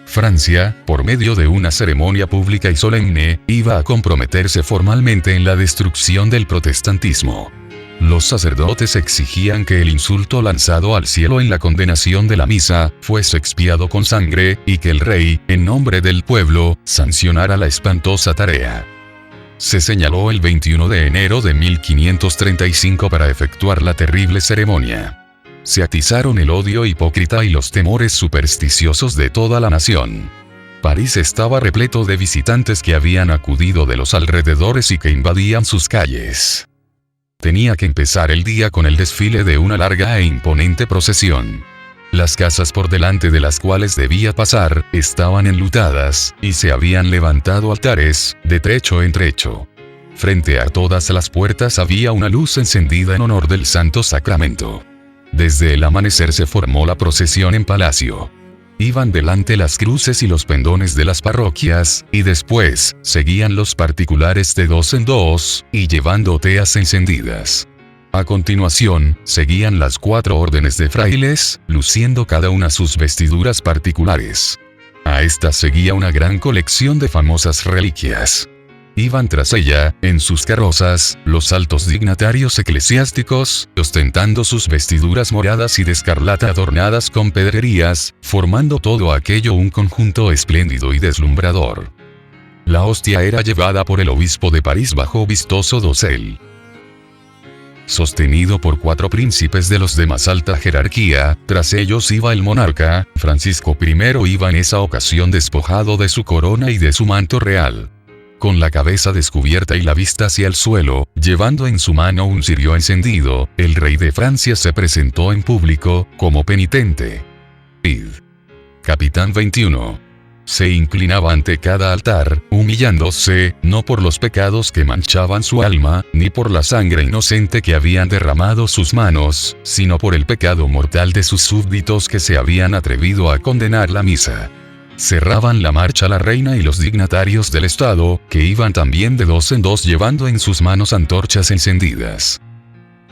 [SPEAKER 1] Francia, por medio de una ceremonia pública y solemne, iba a comprometerse formalmente en la destrucción del protestantismo. Los sacerdotes exigían que el insulto lanzado al cielo en la condenación de la misa fuese expiado con sangre, y que el rey, en nombre del pueblo, sancionara la espantosa tarea. Se señaló el 21 de enero de 1535 para efectuar la terrible ceremonia. Se atizaron el odio hipócrita y los temores supersticiosos de toda la nación. París estaba repleto de visitantes que habían acudido de los alrededores y que invadían sus calles. Tenía que empezar el día con el desfile de una larga e imponente procesión. Las casas por delante de las cuales debía pasar, estaban enlutadas, y se habían levantado altares, de trecho en trecho. Frente a todas las puertas había una luz encendida en honor del Santo Sacramento. Desde el amanecer se formó la procesión en palacio. Iban delante las cruces y los pendones de las parroquias, y después, seguían los particulares de dos en dos, y llevando teas encendidas. A continuación, seguían las 4 órdenes de frailes, luciendo cada una sus vestiduras particulares. A esta seguía una gran colección de famosas reliquias. Iban tras ella, en sus carrozas, los altos dignatarios eclesiásticos, ostentando sus vestiduras moradas y de escarlata adornadas con pedrerías, formando todo aquello un conjunto espléndido y deslumbrador. La hostia era llevada por el obispo de París bajo vistoso dosel. Sostenido por 4 príncipes de los de más alta jerarquía, tras ellos iba el monarca. Francisco I iba en esa ocasión despojado de su corona y de su manto real. Con la cabeza descubierta y la vista hacia el suelo, llevando en su mano un cirio encendido, el rey de Francia se presentó en público, como penitente. Capitán 21. Se inclinaba ante cada altar, humillándose, no por los pecados que manchaban su alma, ni por la sangre inocente que habían derramado sus manos, sino por el pecado mortal de sus súbditos que se habían atrevido a condenar la misa. Cerraban la marcha la reina y los dignatarios del Estado, que iban también de dos en dos llevando en sus manos antorchas encendidas.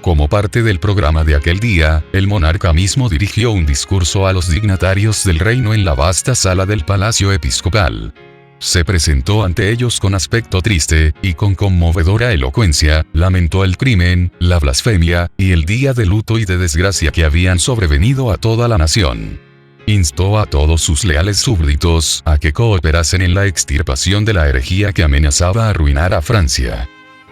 [SPEAKER 1] Como parte del programa de aquel día, el monarca mismo dirigió un discurso a los dignatarios del reino en la vasta sala del Palacio Episcopal. Se presentó ante ellos con aspecto triste, y con conmovedora elocuencia, lamentó el crimen, la blasfemia, y el día de luto y de desgracia que habían sobrevenido a toda la nación. Instó a todos sus leales súbditos a que cooperasen en la extirpación de la herejía que amenazaba arruinar a Francia.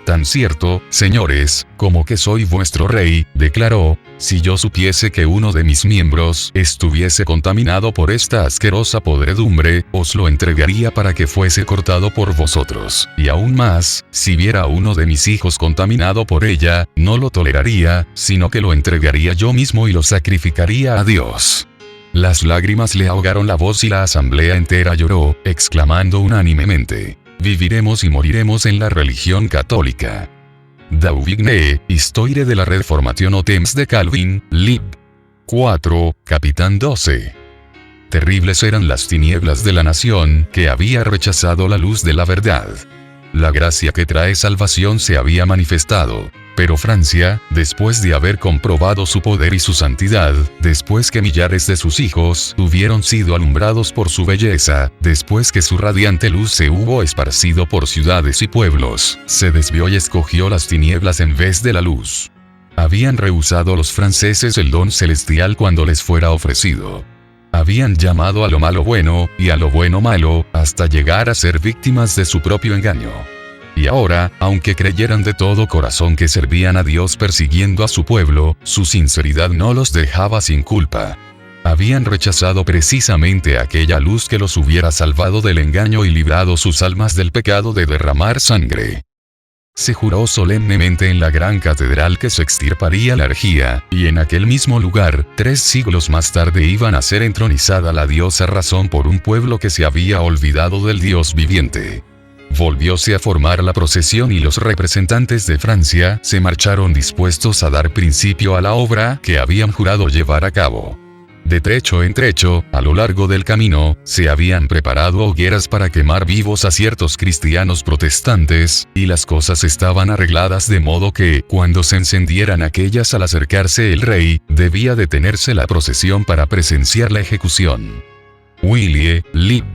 [SPEAKER 1] Tan cierto, señores, como que soy vuestro rey, declaró, si yo supiese que uno de mis miembros estuviese contaminado por esta asquerosa podredumbre, os lo entregaría para que fuese cortado por vosotros, y aún más, si viera a uno de mis hijos contaminado por ella, no lo toleraría, sino que lo entregaría yo mismo y lo sacrificaría a Dios. Las lágrimas le ahogaron la voz y la asamblea entera lloró, exclamando unánimemente: viviremos y moriremos en la religión católica. Dauvigné, Histoire de la Reformation au temps de Calvin, lib. 4, capitán 12. Terribles eran las tinieblas de la nación que había rechazado la luz de la verdad. La gracia que trae salvación se había manifestado. Pero Francia, después de haber comprobado su poder y su santidad, después que millares de sus hijos hubieron sido alumbrados por su belleza, después que su radiante luz se hubo esparcido por ciudades y pueblos, se desvió y escogió las tinieblas en vez de la luz. Habían rehusado los franceses el don celestial cuando les fuera ofrecido. Habían llamado a lo malo bueno, y a lo bueno malo, hasta llegar a ser víctimas de su propio engaño. Y ahora, aunque creyeran de todo corazón que servían a Dios persiguiendo a su pueblo, su sinceridad no los dejaba sin culpa. Habían rechazado precisamente aquella luz que los hubiera salvado del engaño y librado sus almas del pecado de derramar sangre. Se juró solemnemente en la gran catedral que se extirparía la herejía, y en aquel mismo lugar, 3 siglos más tarde iban a ser entronizada la diosa razón por un pueblo que se había olvidado del Dios viviente. Volvióse a formar la procesión y los representantes de Francia se marcharon dispuestos a dar principio a la obra que habían jurado llevar a cabo. De trecho en trecho, a lo largo del camino, se habían preparado hogueras para quemar vivos a ciertos cristianos protestantes, y las cosas estaban arregladas de modo que, cuando se encendieran aquellas al acercarse el rey, debía detenerse la procesión para presenciar la ejecución. Willie, Lib.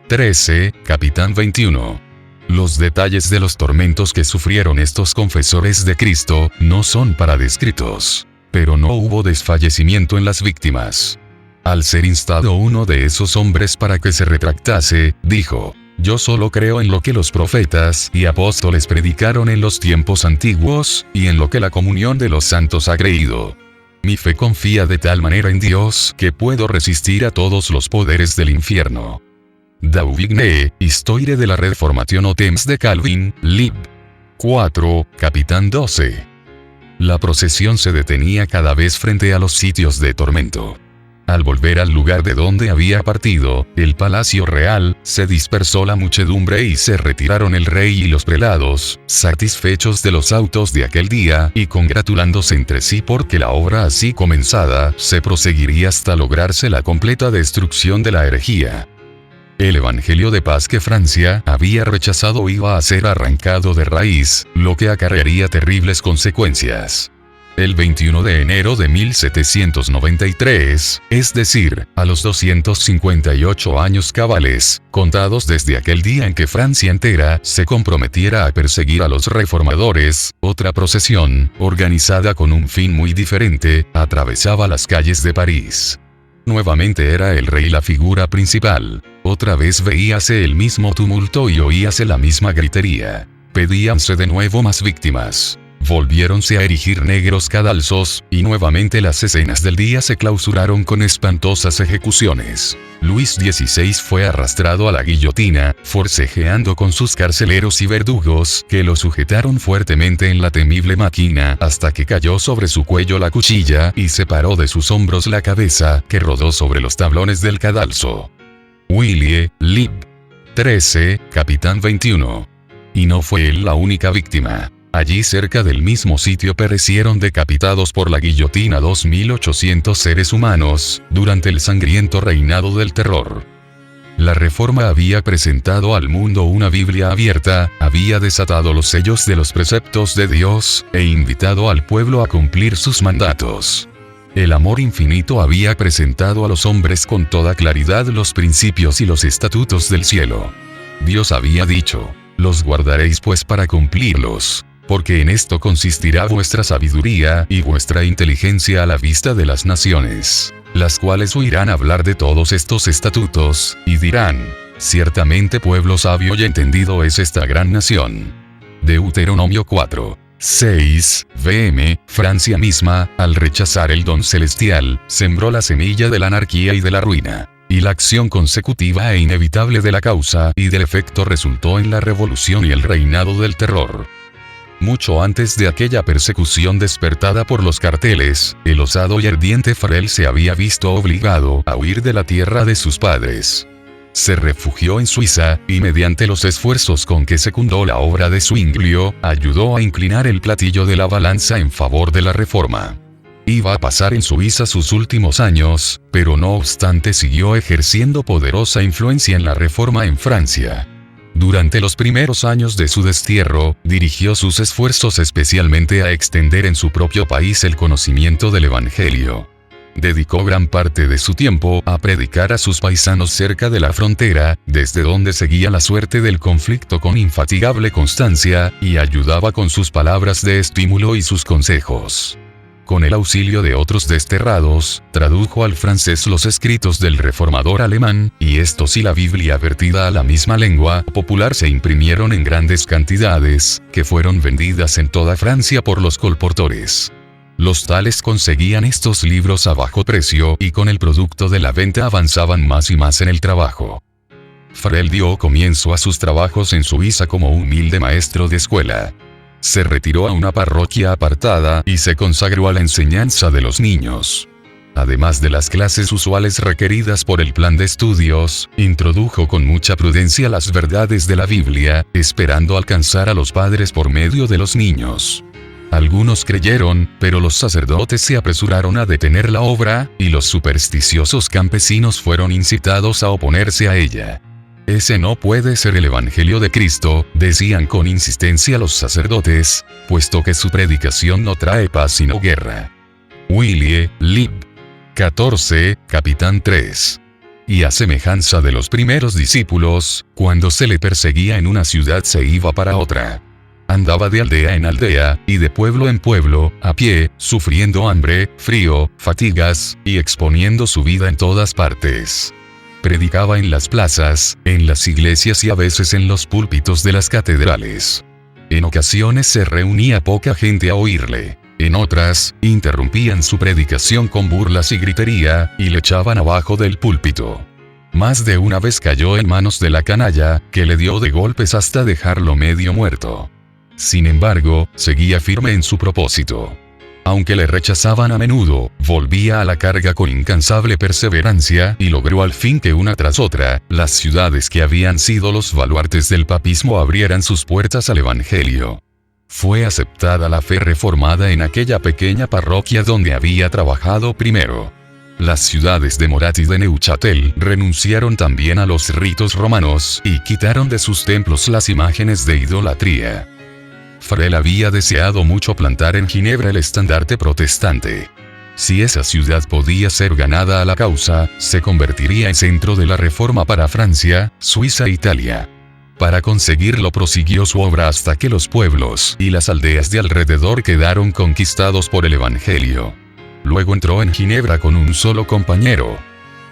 [SPEAKER 1] 13, Capitán 21. Los detalles de los tormentos que sufrieron estos confesores de Cristo no son para descritos. Pero no hubo desfallecimiento en las víctimas. Al ser instado uno de esos hombres para que se retractase, dijo: «Yo solo creo en lo que los profetas y apóstoles predicaron en los tiempos antiguos, y en lo que la comunión de los santos ha creído. Mi fe confía de tal manera en Dios que puedo resistir a todos los poderes del infierno». Dauvigné, Histoire de la Reformación o Temps de Calvin, Lib. 4, Capitán 12. La procesión se detenía cada vez frente a los sitios de tormento. Al volver al lugar de donde había partido, el palacio real, se dispersó la muchedumbre y se retiraron el rey y los prelados, satisfechos de los autos de aquel día y congratulándose entre sí porque la obra así comenzada se proseguiría hasta lograrse la completa destrucción de la herejía. El evangelio de paz que Francia había rechazado iba a ser arrancado de raíz, lo que acarrearía terribles consecuencias. El 21 de enero de 1793, es decir, a los 258 años cabales, contados desde aquel día en que Francia entera se comprometiera a perseguir a los reformadores, otra procesión, organizada con un fin muy diferente, atravesaba las calles de París. Nuevamente era el rey la figura principal. Otra vez veíase el mismo tumulto y oíase la misma gritería. Pedíanse de nuevo más víctimas. Volviéronse a erigir negros cadalsos, y nuevamente las escenas del día se clausuraron con espantosas ejecuciones. Luis XVI fue arrastrado a la guillotina, forcejeando con sus carceleros y verdugos, que lo sujetaron fuertemente en la temible máquina, hasta que cayó sobre su cuello la cuchilla, y separó de sus hombros la cabeza, que rodó sobre los tablones del cadalso. Willie, Lib. 13, Capitán 21. Y no fue él la única víctima. Allí cerca del mismo sitio perecieron decapitados por la guillotina 2.800 seres humanos, durante el sangriento reinado del terror. La Reforma había presentado al mundo una Biblia abierta, había desatado los sellos de los preceptos de Dios, e invitado al pueblo a cumplir sus mandatos. El amor infinito había presentado a los hombres con toda claridad los principios y los estatutos del cielo. Dios había dicho: «Los guardaréis pues para cumplirlos, porque en esto consistirá vuestra sabiduría y vuestra inteligencia a la vista de las naciones, las cuales oirán hablar de todos estos estatutos, y dirán: ciertamente pueblo sabio y entendido es esta gran nación». Deuteronomio 4. 6. Vm. Francia misma, al rechazar el don celestial, sembró la semilla de la anarquía y de la ruina. Y la acción consecutiva e inevitable de la causa y del efecto resultó en la revolución y el reinado del terror. Mucho antes de aquella persecución despertada por los carteles, el osado y ardiente Farel se había visto obligado a huir de la tierra de sus padres. Se refugió en Suiza, y mediante los esfuerzos con que secundó la obra de Zwinglio, ayudó a inclinar el platillo de la balanza en favor de la Reforma. Iba a pasar en Suiza sus últimos años, pero no obstante siguió ejerciendo poderosa influencia en la Reforma en Francia. Durante los primeros años de su destierro, dirigió sus esfuerzos especialmente a extender en su propio país el conocimiento del Evangelio. Dedicó gran parte de su tiempo a predicar a sus paisanos cerca de la frontera, desde donde seguía la suerte del conflicto con infatigable constancia, y ayudaba con sus palabras de estímulo y sus consejos. Con el auxilio de otros desterrados, tradujo al francés los escritos del reformador alemán, y estos y la Biblia vertida a la misma lengua popular se imprimieron en grandes cantidades, que fueron vendidas en toda Francia por los colportores. Los tales conseguían estos libros a bajo precio y con el producto de la venta avanzaban más y más en el trabajo. Farel dio comienzo a sus trabajos en Suiza como humilde maestro de escuela. Se retiró a una parroquia apartada y se consagró a la enseñanza de los niños. Además de las clases usuales requeridas por el plan de estudios, introdujo con mucha prudencia las verdades de la Biblia, esperando alcanzar a los padres por medio de los niños. Algunos creyeron, pero los sacerdotes se apresuraron a detener la obra, y los supersticiosos campesinos fueron incitados a oponerse a ella. Ese no puede ser el Evangelio de Cristo, decían con insistencia los sacerdotes, puesto que su predicación no trae paz sino guerra. Willie, Lib. 14, Capitán 3. Y a semejanza de los primeros discípulos, cuando se le perseguía en una ciudad se iba para otra. Andaba de aldea en aldea, y de pueblo en pueblo, a pie, sufriendo hambre, frío, fatigas, y exponiendo su vida en todas partes. Predicaba en las plazas, en las iglesias y a veces en los púlpitos de las catedrales. En ocasiones se reunía poca gente a oírle. En otras, interrumpían su predicación con burlas y gritería, y le echaban abajo del púlpito. Más de una vez cayó en manos de la canalla, que le dio de golpes hasta dejarlo medio muerto. Sin embargo, seguía firme en su propósito. Aunque le rechazaban a menudo, volvía a la carga con incansable perseverancia y logró al fin que una tras otra, las ciudades que habían sido los baluartes del papismo abrieran sus puertas al Evangelio. Fue aceptada la fe reformada en aquella pequeña parroquia donde había trabajado primero. Las ciudades de Morat y de Neuchâtel renunciaron también a los ritos romanos y quitaron de sus templos las imágenes de idolatría. Farel había deseado mucho plantar en Ginebra el estandarte protestante. Si esa ciudad podía ser ganada a la causa, se convertiría en centro de la reforma para Francia, Suiza e Italia. Para conseguirlo prosiguió su obra hasta que los pueblos y las aldeas de alrededor quedaron conquistados por el Evangelio. Luego entró en Ginebra con un solo compañero.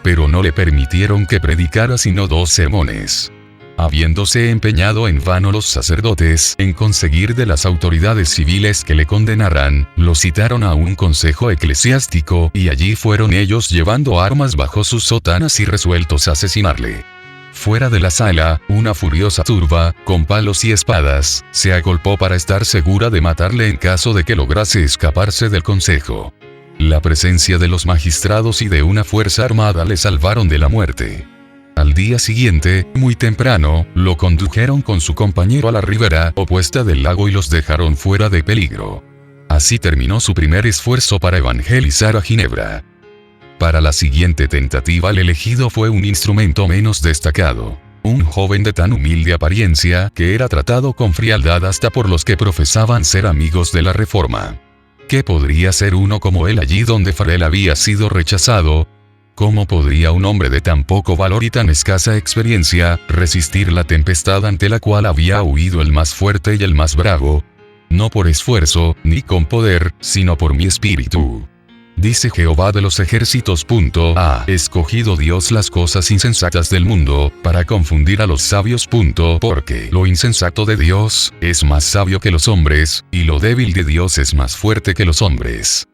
[SPEAKER 1] Pero no le permitieron que predicara sino 2 sermones. Habiéndose empeñado en vano los sacerdotes en conseguir de las autoridades civiles que le condenaran, lo citaron a un consejo eclesiástico y allí fueron ellos llevando armas bajo sus sotanas y resueltos a asesinarle. Fuera de la sala, una furiosa turba, con palos y espadas, se agolpó para estar segura de matarle en caso de que lograse escaparse del consejo. La presencia de los magistrados y de una fuerza armada le salvaron de la muerte. Al día siguiente, muy temprano, lo condujeron con su compañero a la ribera opuesta del lago y los dejaron fuera de peligro. Así terminó su primer esfuerzo para evangelizar a Ginebra. Para la siguiente tentativa el elegido fue un instrumento menos destacado. Un joven de tan humilde apariencia que era tratado con frialdad hasta por los que profesaban ser amigos de la Reforma. ¿Qué podría ser uno como él allí donde Farel había sido rechazado? ¿Cómo podría un hombre de tan poco valor y tan escasa experiencia resistir la tempestad ante la cual había huido el más fuerte y el más bravo? No por esfuerzo, ni con poder, sino por mi espíritu. Dice Jehová de los ejércitos. Ha escogido Dios las cosas insensatas del mundo, para confundir a los sabios. Porque lo insensato de Dios es más sabio que los hombres, y lo débil de Dios es más fuerte que los hombres.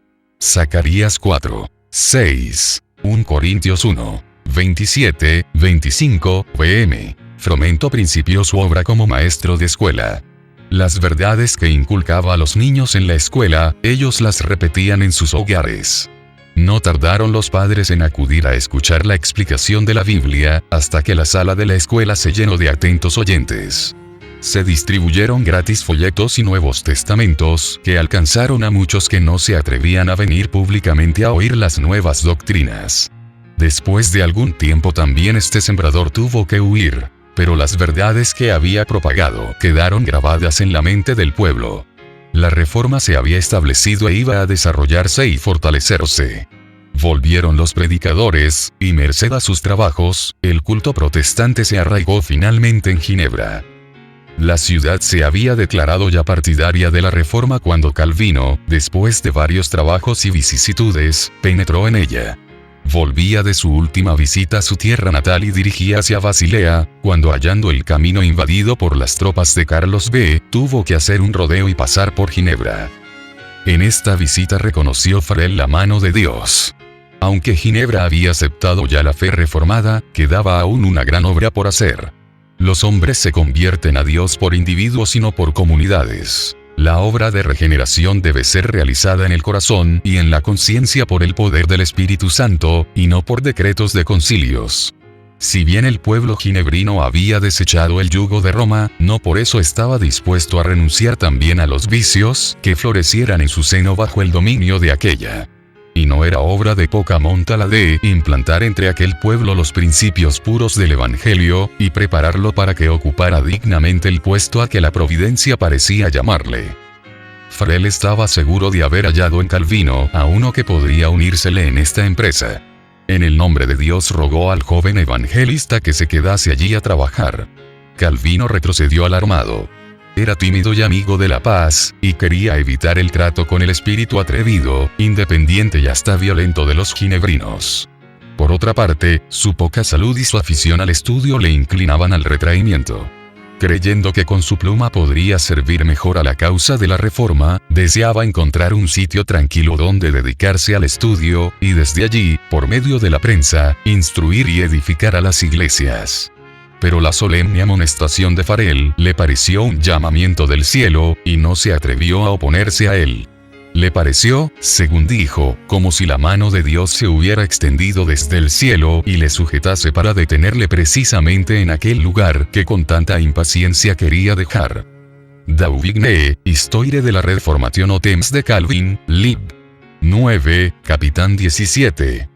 [SPEAKER 1] Zacarías 4, 6. 1 Corintios 1, 27, 25, pm. Fromento principió su obra como maestro de escuela. Las verdades que inculcaba a los niños en la escuela, ellos las repetían en sus hogares. No tardaron los padres en acudir a escuchar la explicación de la Biblia, hasta que la sala de la escuela se llenó de atentos oyentes. Se distribuyeron gratis folletos y Nuevos Testamentos, que alcanzaron a muchos que no se atrevían a venir públicamente a oír las nuevas doctrinas. Después de algún tiempo también este sembrador tuvo que huir, pero las verdades que había propagado quedaron grabadas en la mente del pueblo. La reforma se había establecido e iba a desarrollarse y fortalecerse. Volvieron los predicadores, y merced a sus trabajos, el culto protestante se arraigó finalmente en Ginebra. La ciudad se había declarado ya partidaria de la Reforma cuando Calvino, después de varios trabajos y vicisitudes, penetró en ella. Volvía de su última visita a su tierra natal y dirigía hacia Basilea, cuando hallando el camino invadido por las tropas de Carlos B, tuvo que hacer un rodeo y pasar por Ginebra. En esta visita reconoció Farel la mano de Dios. Aunque Ginebra había aceptado ya la fe reformada, quedaba aún una gran obra por hacer. Los hombres se convierten a Dios por individuos y no por comunidades. La obra de regeneración debe ser realizada en el corazón y en la conciencia por el poder del Espíritu Santo, y no por decretos de concilios. Si bien el pueblo ginebrino había desechado el yugo de Roma, no por eso estaba dispuesto a renunciar también a los vicios que florecieran en su seno bajo el dominio de aquella. Y no era obra de poca monta la de implantar entre aquel pueblo los principios puros del Evangelio, y prepararlo para que ocupara dignamente el puesto a que la providencia parecía llamarle. Farel estaba seguro de haber hallado en Calvino a uno que podría unírsele en esta empresa. En el nombre de Dios rogó al joven evangelista que se quedase allí a trabajar. Calvino retrocedió alarmado. Era tímido y amigo de la paz, y quería evitar el trato con el espíritu atrevido, independiente y hasta violento de los ginebrinos. Por otra parte, su poca salud y su afición al estudio le inclinaban al retraimiento. Creyendo que con su pluma podría servir mejor a la causa de la reforma, deseaba encontrar un sitio tranquilo donde dedicarse al estudio, y desde allí, por medio de la prensa, instruir y edificar a las iglesias. Pero la solemne amonestación de Farel le pareció un llamamiento del cielo, y no se atrevió a oponerse a él. Le pareció, según dijo, como si la mano de Dios se hubiera extendido desde el cielo y le sujetase para detenerle precisamente en aquel lugar que con tanta impaciencia quería dejar. Dauvigné, Histoire de la Reformation au temps de Calvin, lib. 9, capitán 17.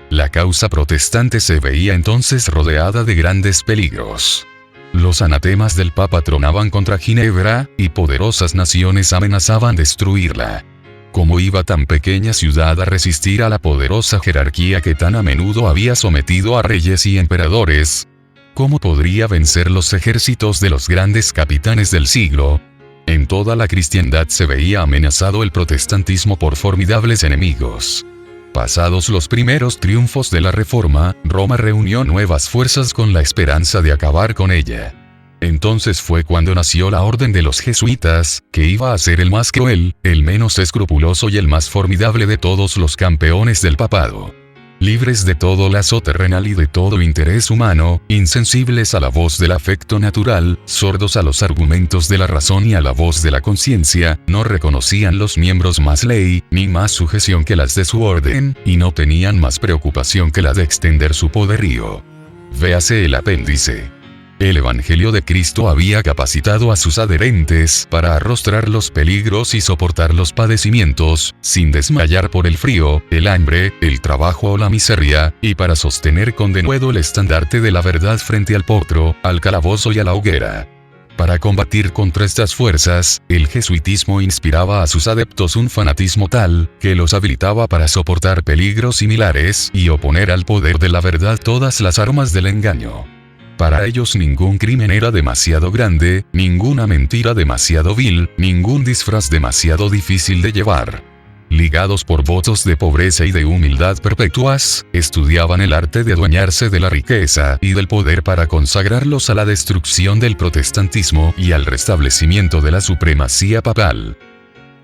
[SPEAKER 1] La causa protestante se veía entonces rodeada de grandes peligros. Los anatemas del Papa tronaban contra Ginebra, y poderosas naciones amenazaban destruirla. ¿Cómo iba tan pequeña ciudad a resistir a la poderosa jerarquía que tan a menudo había sometido a reyes y emperadores? ¿Cómo podría vencer los ejércitos de los grandes capitanes del siglo? En toda la cristiandad se veía amenazado el protestantismo por formidables enemigos. Pasados los primeros triunfos de la Reforma, Roma reunió nuevas fuerzas con la esperanza de acabar con ella. Entonces fue cuando nació la orden de los jesuitas, que iba a ser el más cruel, el menos escrupuloso y el más formidable de todos los campeones del papado. Libres de todo lazo terrenal y de todo interés humano, insensibles a la voz del afecto natural, sordos a los argumentos de la razón y a la voz de la conciencia, no reconocían los miembros más ley, ni más sujeción que las de su orden, y no tenían más preocupación que la de extender su poderío. Véase el apéndice. El Evangelio de Cristo había capacitado a sus adherentes para arrostrar los peligros y soportar los padecimientos, sin desmayar por el frío, el hambre, el trabajo o la miseria, y para sostener con denuedo el estandarte de la verdad frente al potro, al calabozo y a la hoguera. Para combatir contra estas fuerzas, el jesuitismo inspiraba a sus adeptos un fanatismo tal, que los habilitaba para soportar peligros similares y oponer al poder de la verdad todas las armas del engaño. Para ellos ningún crimen era demasiado grande, ninguna mentira demasiado vil, ningún disfraz demasiado difícil de llevar. Ligados por votos de pobreza y de humildad perpetuas, estudiaban el arte de adueñarse de la riqueza y del poder para consagrarlos a la destrucción del protestantismo y al restablecimiento de la supremacía papal.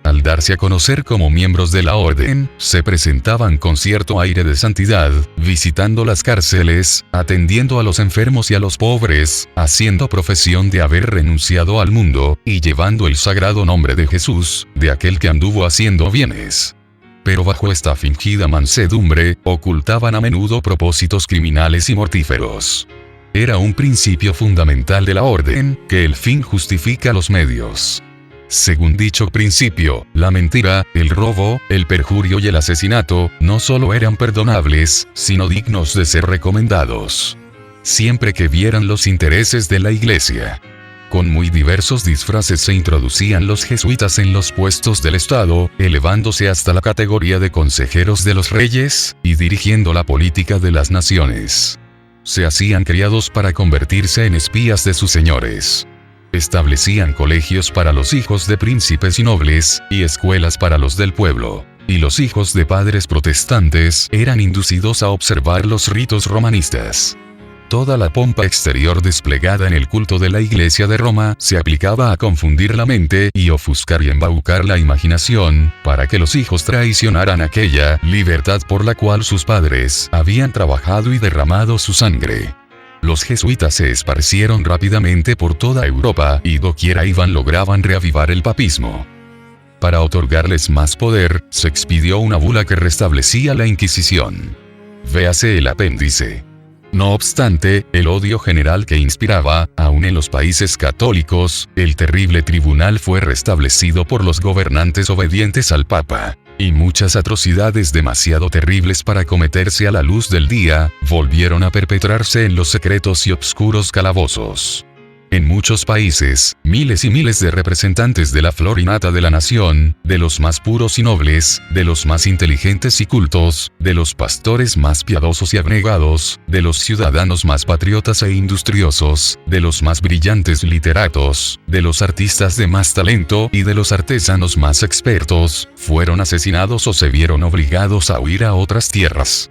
[SPEAKER 1] Al darse a conocer como miembros de la orden, se presentaban con cierto aire de santidad, visitando las cárceles, atendiendo a los enfermos y a los pobres, haciendo profesión de haber renunciado al mundo, y llevando el sagrado nombre de Jesús, de aquel que anduvo haciendo bienes. Pero bajo esta fingida mansedumbre, ocultaban a menudo propósitos criminales y mortíferos. Era un principio fundamental de la orden, que el fin justifica los medios. Según dicho principio, la mentira, el robo, el perjurio y el asesinato, no solo eran perdonables, sino dignos de ser recomendados. Siempre que vieran los intereses de la Iglesia. Con muy diversos disfraces se introducían los jesuitas en los puestos del Estado, elevándose hasta la categoría de consejeros de los reyes, y dirigiendo la política de las naciones. Se hacían criados para convertirse en espías de sus señores. Establecían colegios para los hijos de príncipes y nobles, y escuelas para los del pueblo. Y los hijos de padres protestantes eran inducidos a observar los ritos romanistas. Toda la pompa exterior desplegada en el culto de la Iglesia de Roma se aplicaba a confundir la mente y ofuscar y embaucar la imaginación, para que los hijos traicionaran aquella libertad por la cual sus padres habían trabajado y derramado su sangre. Los jesuitas se esparcieron rápidamente por toda Europa y doquiera iban lograban reavivar el papismo. Para otorgarles más poder, se expidió una bula que restablecía la Inquisición. Véase el apéndice. No obstante, el odio general que inspiraba, aún en los países católicos, el terrible tribunal fue restablecido por los gobernantes obedientes al Papa. Y muchas atrocidades demasiado terribles para cometerse a la luz del día, volvieron a perpetrarse en los secretos y obscuros calabozos. En muchos países, miles y miles de representantes de la flor y nata de la nación, de los más puros y nobles, de los más inteligentes y cultos, de los pastores más piadosos y abnegados, de los ciudadanos más patriotas e industriosos, de los más brillantes literatos, de los artistas de más talento y de los artesanos más expertos, fueron asesinados o se vieron obligados a huir a otras tierras.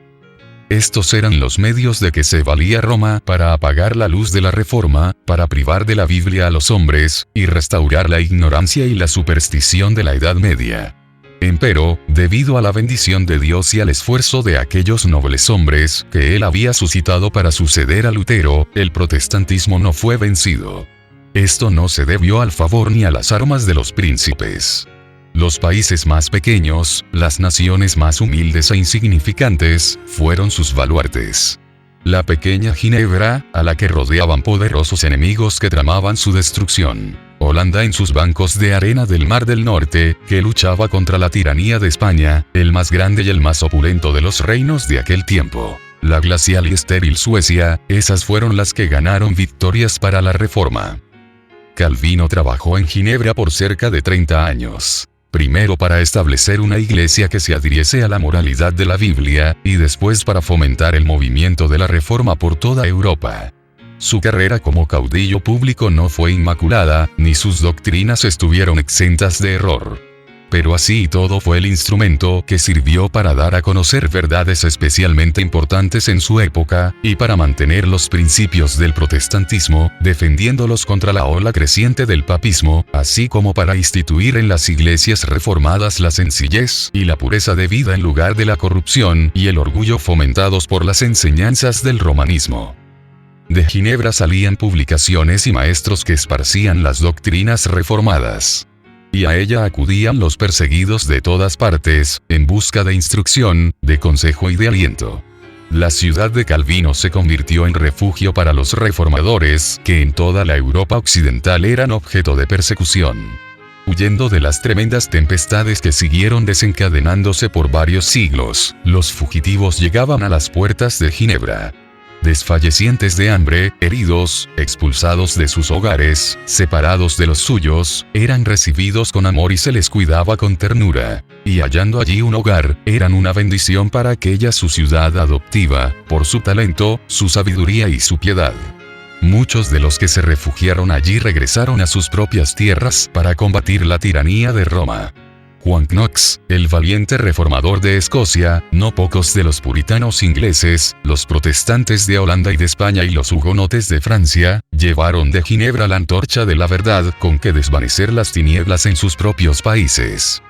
[SPEAKER 1] Estos eran los medios de que se valía Roma para apagar la luz de la Reforma, para privar de la Biblia a los hombres, y restaurar la ignorancia y la superstición de la Edad Media. Empero, debido a la bendición de Dios y al esfuerzo de aquellos nobles hombres que él había suscitado para suceder a Lutero, el protestantismo no fue vencido. Esto no se debió al favor ni a las armas de los príncipes. Los países más pequeños, las naciones más humildes e insignificantes, fueron sus baluartes. La pequeña Ginebra, a la que rodeaban poderosos enemigos que tramaban su destrucción. Holanda en sus bancos de arena del Mar del Norte, que luchaba contra la tiranía de España, el más grande y el más opulento de los reinos de aquel tiempo. La glacial y estéril Suecia, esas fueron las que ganaron victorias para la Reforma. Calvino trabajó en Ginebra por cerca de 30 años. Primero para establecer una iglesia que se adhiriese a la moralidad de la Biblia, y después para fomentar el movimiento de la Reforma por toda Europa. Su carrera como caudillo público no fue inmaculada, ni sus doctrinas estuvieron exentas de error. Pero así y todo fue el instrumento que sirvió para dar a conocer verdades especialmente importantes en su época, y para mantener los principios del protestantismo, defendiéndolos contra la ola creciente del papismo, así como para instituir en las iglesias reformadas la sencillez y la pureza de vida en lugar de la corrupción y el orgullo fomentados por las enseñanzas del romanismo. De Ginebra salían publicaciones y maestros que esparcían las doctrinas reformadas. Y a ella acudían los perseguidos de todas partes, en busca de instrucción, de consejo y de aliento. La ciudad de Calvino se convirtió en refugio para los reformadores, que en toda la Europa occidental eran objeto de persecución. Huyendo de las tremendas tempestades que siguieron desencadenándose por varios siglos, los fugitivos llegaban a las puertas de Ginebra. Desfallecientes de hambre, heridos, expulsados de sus hogares, separados de los suyos, eran recibidos con amor y se les cuidaba con ternura. Y hallando allí un hogar, eran una bendición para aquella su ciudad adoptiva, por su talento, su sabiduría y su piedad. Muchos de los que se refugiaron allí regresaron a sus propias tierras para combatir la tiranía de Roma. Juan Knox, el valiente reformador de Escocia, no pocos de los puritanos ingleses, los protestantes de Holanda y de España y los hugonotes de Francia, llevaron de Ginebra la antorcha de la verdad con que desvanecer las tinieblas en sus propios países.